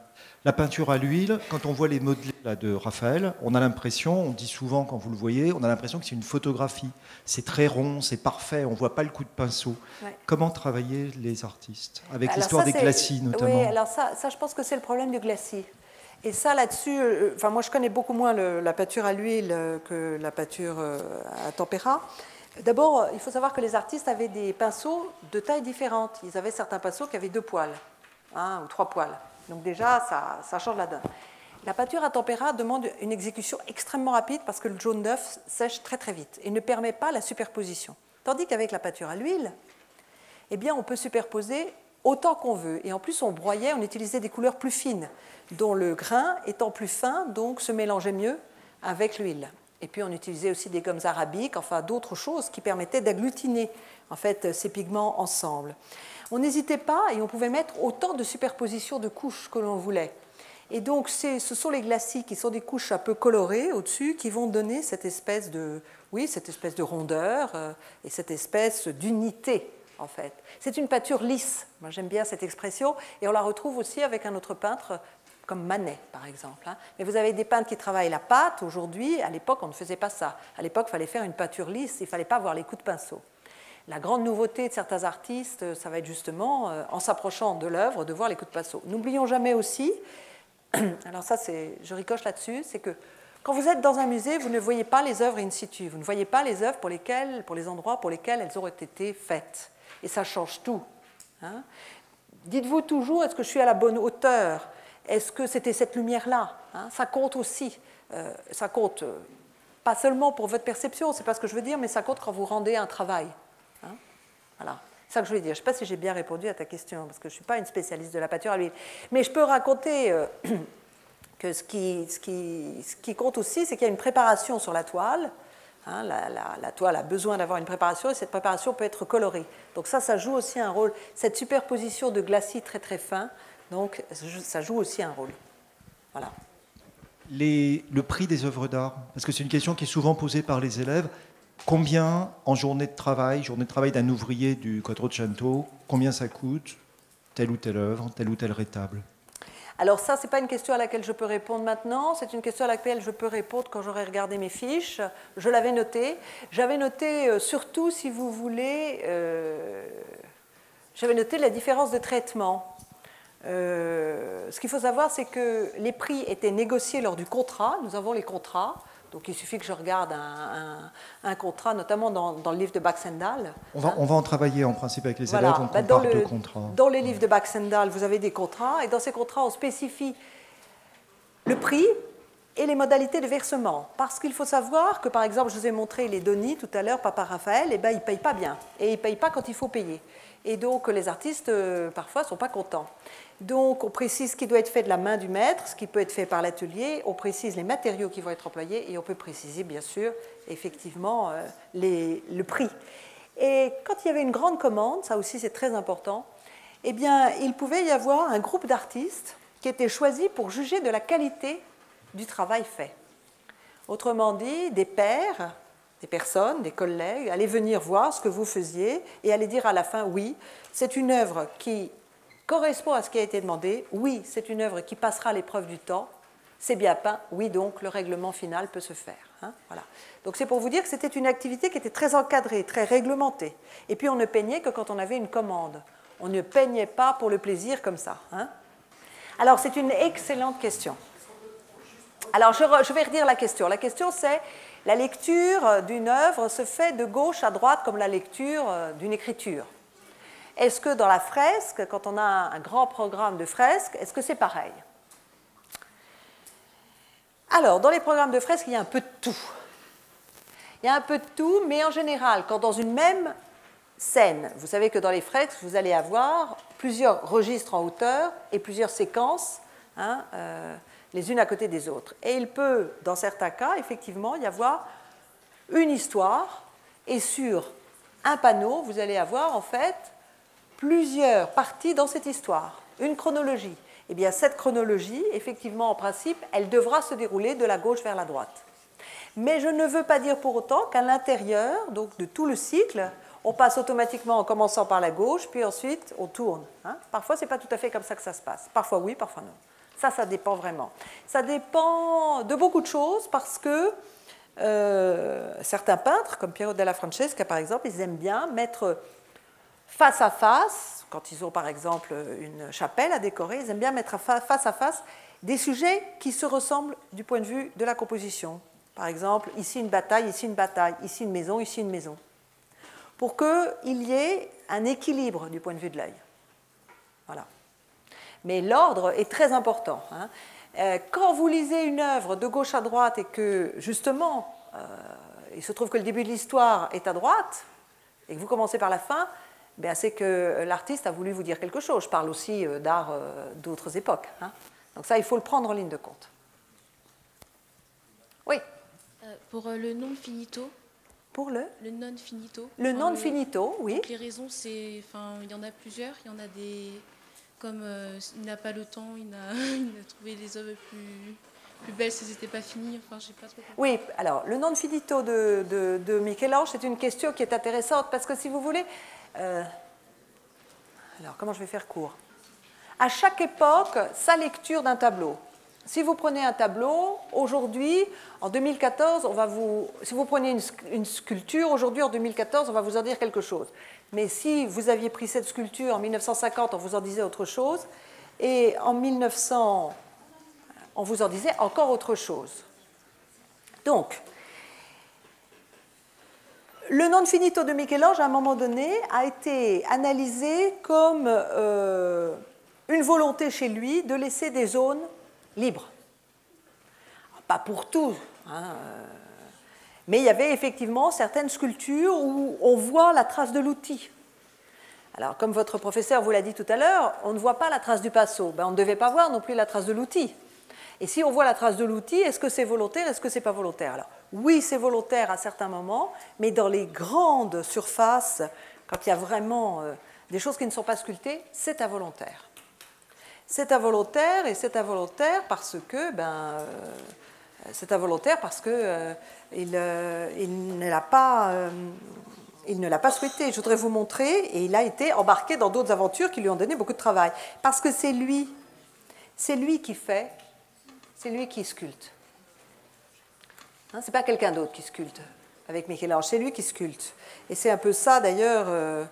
S3: La peinture à l'huile, quand on voit les modelés là, de Raphaël, on a l'impression, on dit souvent quand vous le voyez, on a l'impression que c'est une photographie. C'est très rond, c'est parfait, on ne voit pas le coup de pinceau. Ouais. Comment travailler les artistes? Avec l'histoire des glacis notamment.
S1: Oui, alors ça, je pense que c'est le problème du glacis. Et ça, là-dessus, moi je connais beaucoup moins la peinture à l'huile que la peinture à tempéra. D'abord, il faut savoir que les artistes avaient des pinceaux de tailles différentes. Ils avaient certains pinceaux qui avaient 2 poils, 1 ou 3 poils. Donc déjà, ça change la donne. La peinture à tempéra demande une exécution extrêmement rapide parce que le jaune d'œuf sèche très très vite et ne permet pas la superposition. Tandis qu'avec la peinture à l'huile, eh bien, on peut superposer autant qu'on veut. Et en plus, on broyait, on utilisait des couleurs plus fines, dont le grain étant plus fin, donc se mélangeait mieux avec l'huile. Et puis, on utilisait aussi des gommes arabiques, enfin d'autres choses qui permettaient d'agglutiner en fait, ces pigments ensemble. On n'hésitait pas et on pouvait mettre autant de superpositions de couches que l'on voulait. Et donc, ce sont les glacis qui sont des couches un peu colorées au-dessus qui vont donner cette espèce de, oui, cette espèce de rondeur et cette espèce d'unité, en fait. C'est une peinture lisse. Moi, j'aime bien cette expression. Et on la retrouve aussi avec un autre peintre, comme Manet, par exemple. Mais vous avez des peintres qui travaillent la pâte. Aujourd'hui, à l'époque, on ne faisait pas ça. À l'époque, il fallait faire une peinture lisse. Il ne fallait pas avoir les coups de pinceau. La grande nouveauté de certains artistes, ça va être justement, en s'approchant de l'œuvre, de voir les coups de pinceau. N'oublions jamais aussi, alors ça, je ricoche là-dessus, c'est que quand vous êtes dans un musée, vous ne voyez pas les œuvres in situ, vous ne voyez pas les œuvres pour les endroits pour lesquels elles auraient été faites. Et ça change tout. Hein. Dites-vous toujours, est-ce que je suis à la bonne hauteur? Est-ce que c'était cette lumière-là? Hein. Ça compte aussi. Ça compte pas seulement pour votre perception, c'est pas ce que je veux dire, mais ça compte quand vous rendez un travail. Hein. Voilà. C'est ça que je voulais dire. Je ne sais pas si j'ai bien répondu à ta question, parce que je ne suis pas une spécialiste de la peinture à l'huile. Mais je peux raconter que ce qui compte aussi, c'est qu'il y a une préparation sur la toile. Hein, la toile a besoin d'avoir une préparation, et cette préparation peut être colorée. Donc ça joue aussi un rôle. Cette superposition de glacis très très fins, donc ça joue aussi un rôle. Voilà.
S3: Le prix des œuvres d'art, parce que c'est une question qui est souvent posée par les élèves. Combien en journée de travail d'un ouvrier du Quattrocento, combien ça coûte telle ou telle œuvre, tel ou tel rétable?
S1: Alors ça, ce n'est pas une question à laquelle je peux répondre maintenant, c'est une question à laquelle je peux répondre quand j'aurai regardé mes fiches. Je l'avais noté. J'avais noté surtout, si vous voulez, j'avais noté la différence de traitement. Ce qu'il faut savoir, c'est que les prix étaient négociés lors du contrat. Nous avons les contrats. Donc il suffit que je regarde un contrat, notamment dans le livre de Baxendale.
S3: On va en travailler en principe avec les élèves, on parle de contrats.
S1: Dans les livres de Baxendale, vous avez des contrats, et dans ces contrats, on spécifie le prix et les modalités de versement. Parce qu'il faut savoir que, par exemple, je vous ai montré les Doni tout à l'heure, Papa Raphaël, et ben, ils ne payent pas bien, et ils ne payent pas quand il faut payer. Et donc les artistes, parfois, ne sont pas contents. Donc, on précise ce qui doit être fait de la main du maître, ce qui peut être fait par l'atelier, on précise les matériaux qui vont être employés et on peut préciser, bien sûr, effectivement, le prix. Et quand il y avait une grande commande, ça aussi c'est très important, eh bien, il pouvait y avoir un groupe d'artistes qui était choisi pour juger de la qualité du travail fait. Autrement dit, des pairs, des personnes, des collègues, allaient venir voir ce que vous faisiez et allaient dire à la fin, oui, c'est une œuvre qui correspond à ce qui a été demandé, oui, c'est une œuvre qui passera l'épreuve du temps, c'est bien peint, oui, donc le règlement final peut se faire. Hein, voilà. Donc c'est pour vous dire que c'était une activité qui était très encadrée, très réglementée. Et puis on ne peignait que quand on avait une commande. On ne peignait pas pour le plaisir comme ça. Hein. Alors c'est une excellente question. Alors je vais redire la question. La question c'est, la lecture d'une œuvre se fait de gauche à droite comme la lecture d'une écriture. Est-ce que dans la fresque, quand on a un grand programme de fresque, est-ce que c'est pareil? Alors, dans les programmes de fresque, il y a un peu de tout. Il y a un peu de tout, mais en général, quand dans une même scène, vous savez que dans les fresques, vous allez avoir plusieurs registres en hauteur et plusieurs séquences, hein, les unes à côté des autres. Et il peut, dans certains cas, effectivement, y avoir une histoire, et sur un panneau, vous allez avoir en fait plusieurs parties dans cette histoire, une chronologie. Eh bien, cette chronologie, effectivement, en principe, elle devra se dérouler de la gauche vers la droite. Mais je ne veux pas dire pour autant qu'à l'intérieur, donc de tout le cycle, on passe automatiquement en commençant par la gauche, puis ensuite on tourne. Hein. Parfois, ce n'est pas tout à fait comme ça que ça se passe. Parfois oui, parfois non. Ça dépend vraiment. Ça dépend de beaucoup de choses parce que certains peintres, comme Piero della Francesca par exemple, ils aiment bien mettre face à face, quand ils ont par exemple une chapelle à décorer, ils aiment bien mettre face à face des sujets qui se ressemblent du point de vue de la composition. Par exemple, ici une bataille, ici une maison, ici une maison. Pour qu'il y ait un équilibre du point de vue de l'œil. Voilà. Mais l'ordre est très important. Hein. Quand vous lisez une œuvre de gauche à droite et que, justement, il se trouve que le début de l'histoire est à droite, et que vous commencez par la fin, ben c'est que l'artiste a voulu vous dire quelque chose. Je parle aussi d'art d'autres époques. Hein. Donc ça, il faut le prendre en ligne de compte. Oui.
S4: Pour le non finito.
S1: Pour le
S4: non finito.
S1: Le non finito, oui.
S4: Donc les raisons, c'est, il y en a plusieurs. Il y en a comme il n'a pas le temps, il a trouvé les œuvres plus belles si elles n'étaient pas finies. Enfin, j'ai pas trop compris.
S1: Oui, alors le Non Finito de Michel-Ange, c'est une question qui est intéressante parce que si vous voulez, alors comment je vais faire court? À chaque époque, sa lecture d'un tableau. Si vous prenez un tableau, aujourd'hui, en 2014, si vous prenez une sculpture, aujourd'hui, en 2014, on va vous en dire quelque chose. Mais si vous aviez pris cette sculpture en 1950, on vous en disait autre chose, et en 1900, on vous en disait encore autre chose. Donc, le Non Finito de Michel-Ange, à un moment donné, a été analysé comme une volonté chez lui de laisser des zones libres. Pas pour tout, hein, mais il y avait effectivement certaines sculptures où on voit la trace de l'outil. Alors, comme votre professeur vous l'a dit tout à l'heure, on ne voit pas la trace du pinceau. Ben, on ne devait pas voir non plus la trace de l'outil. Et si on voit la trace de l'outil, est-ce que c'est volontaire, est-ce que c'est pas volontaire? Alors, oui, c'est volontaire à certains moments, mais dans les grandes surfaces, quand il y a vraiment des choses qui ne sont pas sculptées, c'est involontaire. C'est involontaire et c'est involontaire parce que il ne l'a pas souhaité. Je voudrais vous montrer, et il a été embarqué dans d'autres aventures qui lui ont donné beaucoup de travail. Parce que c'est lui qui fait, c'est lui qui sculpte. Hein, ce n'est pas quelqu'un d'autre qui sculpte avec Michel-Ange, c'est lui qui sculpte. Et c'est un peu ça d'ailleurs.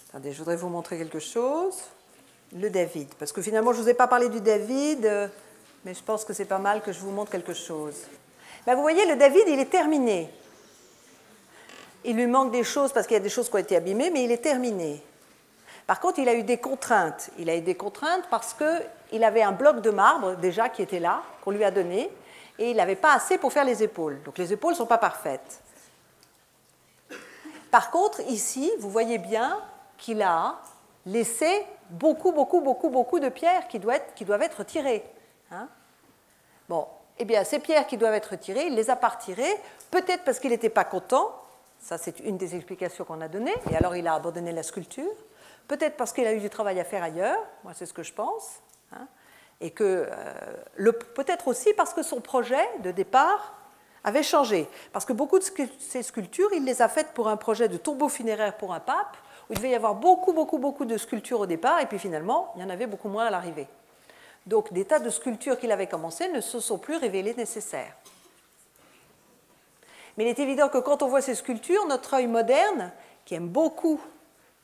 S1: Attendez, je voudrais vous montrer quelque chose. Le David, parce que finalement je ne vous ai pas parlé du David, mais je pense que c'est pas mal que je vous montre quelque chose. Ben, vous voyez, le David, il est terminé. Il lui manque des choses parce qu'il y a des choses qui ont été abîmées, mais il est terminé. Par contre, il a eu des contraintes. Il a eu des contraintes parce qu'il avait un bloc de marbre déjà qui était là, qu'on lui a donné, et il n'avait pas assez pour faire les épaules. Donc les épaules ne sont pas parfaites. Par contre, ici, vous voyez bien qu'il a laissé beaucoup de pierres qui doivent être tirées. Hein? Bon, eh bien, ces pierres qui doivent être tirées, il ne les a pas retirées, peut-être parce qu'il n'était pas content, ça c'est une des explications qu'on a données, et alors il a abandonné la sculpture, peut-être parce qu'il a eu du travail à faire ailleurs, moi c'est ce que je pense, hein, et que peut-être aussi parce que son projet de départ avait changé, parce que beaucoup de ces sculptures, il les a faites pour un projet de tombeau funéraire pour un pape, où il devait y avoir beaucoup de sculptures au départ, et puis finalement, il y en avait beaucoup moins à l'arrivée. Donc, des tas de sculptures qu'il avait commencées ne se sont plus révélées nécessaires. Mais il est évident que quand on voit ces sculptures, notre œil moderne, qui aime beaucoup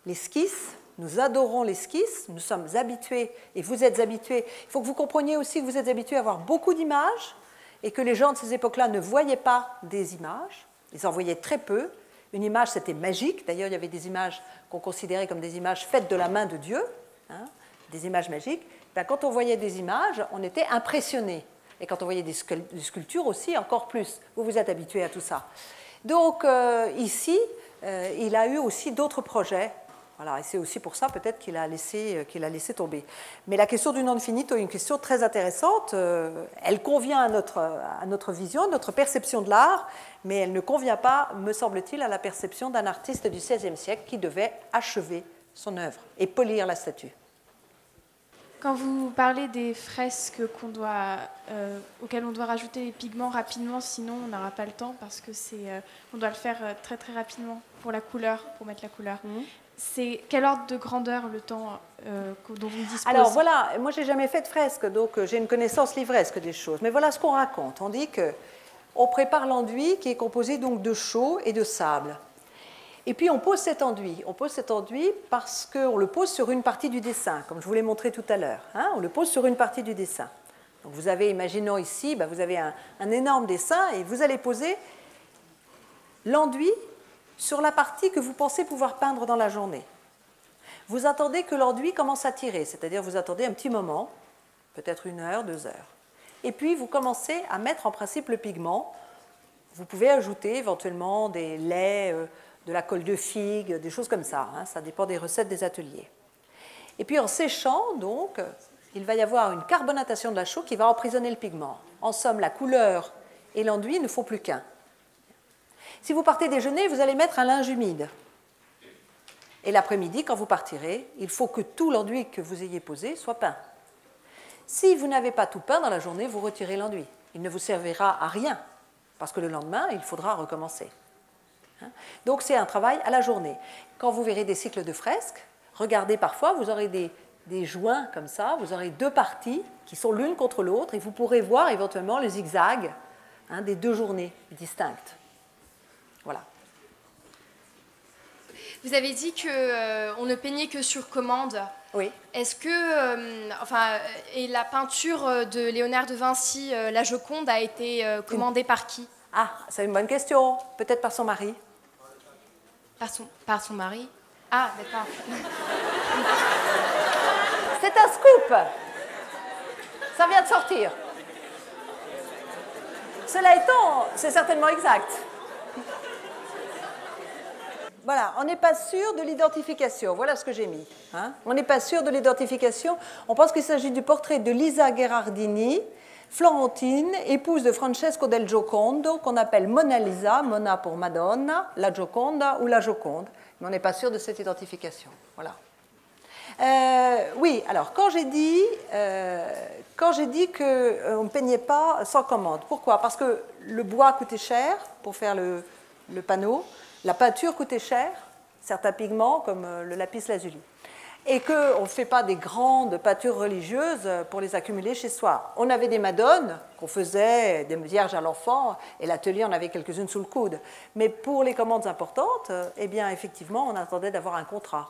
S1: l'esquisse, nous adorons l'esquisse, nous sommes habitués, et vous êtes habitués, il faut que vous compreniez aussi que vous êtes habitués à avoir beaucoup d'images, et que les gens de ces époques-là ne voyaient pas des images, ils en voyaient très peu. Une image, c'était magique. D'ailleurs, il y avait des images qu'on considérait comme des images faites de la main de Dieu, hein, des images magiques. Ben, quand on voyait des images, on était impressionné. Et quand on voyait des sculptures aussi, encore plus. Vous vous êtes habitués à tout ça. Donc, ici, il a eu aussi d'autres projets. Voilà, et c'est aussi pour ça peut-être qu'il a laissé tomber. Mais la question du Non Finito est une question très intéressante. Elle convient à notre vision, à notre perception de l'art, mais elle ne convient pas, me semble-t-il, à la perception d'un artiste du XVIe siècle qui devait achever son œuvre et polir la statue.
S4: Quand vous parlez des fresques auxquelles on doit rajouter les pigments rapidement, sinon on n'aura pas le temps parce que on doit le faire très très rapidement pour la couleur, pour mettre la couleur. C'est quel ordre de grandeur le temps dont vous disposez?
S1: Alors voilà, moi j'ai jamais fait de fresque, donc j'ai une connaissance livresque des choses. Mais voilà ce qu'on raconte. On dit qu'on prépare l'enduit qui est composé donc de chaux et de sable. Et puis on pose cet enduit. On pose cet enduit parce qu'on le pose sur une partie du dessin, comme je vous l'ai montré tout à l'heure. Hein, on le pose sur une partie du dessin. Donc vous avez, imaginons ici, vous avez un énorme dessin et vous allez poser l'enduit sur la partie que vous pensez pouvoir peindre dans la journée. Vous attendez que l'enduit commence à tirer, c'est-à-dire vous attendez un petit moment, peut-être 1 heure, 2 heures. Et puis vous commencez à mettre en principe le pigment. Vous pouvez ajouter éventuellement des laits, de la colle de figue, des choses comme ça. Hein, ça dépend des recettes des ateliers. Et puis en séchant, donc, il va y avoir une carbonatation de la chaux qui va emprisonner le pigment. En somme, la couleur et l'enduit ne font plus qu'un. Si vous partez déjeuner, vous allez mettre un linge humide. Et l'après-midi, quand vous partirez, il faut que tout l'enduit que vous ayez posé soit peint. Si vous n'avez pas tout peint dans la journée, vous retirez l'enduit. Il ne vous servira à rien, parce que le lendemain, il faudra recommencer. Donc c'est un travail à la journée. Quand vous verrez des cycles de fresques, regardez parfois, vous aurez des joints comme ça, vous aurez deux parties qui sont l'une contre l'autre, et vous pourrez voir éventuellement le zigzag des deux journées distinctes. Voilà.
S5: Vous avez dit qu'on ne peignait que sur commande.
S1: Oui.
S5: Est-ce que, et la peinture de Léonard de Vinci, la Joconde, a été commandée par qui?
S1: Ah, c'est une bonne question. Peut-être par son mari.
S5: Par son mari? Ah, d'accord.
S1: C'est un scoop. Ça vient de sortir. Cela étant, c'est certainement exact. Voilà, on n'est pas sûr de l'identification. Voilà ce que j'ai mis. On n'est pas sûr de l'identification. On pense qu'il s'agit du portrait de Lisa Gherardini, florentine, épouse de Francesco del Giocondo, qu'on appelle Mona Lisa, Mona pour Madonna, la Gioconda ou la Joconde. Mais on n'est pas sûr de cette identification. Voilà. Oui, alors quand j'ai dit qu'on ne peignait pas sans commande, pourquoi? Parce que le bois coûtait cher pour faire le panneau, la peinture coûtait cher, certains pigments comme le lapis lazuli, et qu'on ne fait pas des grandes peintures religieuses pour les accumuler chez soi. On avait des madones qu'on faisait, des vierges à l'enfant, et l'atelier en avait quelques-unes sous le coude. Mais pour les commandes importantes, eh bien effectivement, on attendait d'avoir un contrat.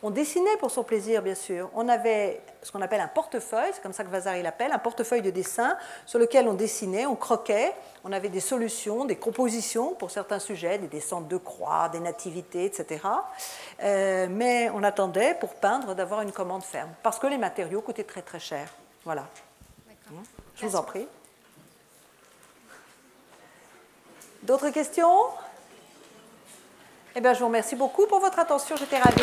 S1: On dessinait pour son plaisir, bien sûr. On avait ce qu'on appelle un portefeuille, c'est comme ça que Vasari l'appelle, un portefeuille de dessin sur lequel on dessinait, on croquait, on avait des solutions, des compositions pour certains sujets, des descentes de croix, des nativités, etc. Mais on attendait pour peindre d'avoir une commande ferme, parce que les matériaux coûtaient très très cher. Voilà. Je vous en prie. D'autres questions? Eh bien, je vous remercie beaucoup pour votre attention, j'étais ravie.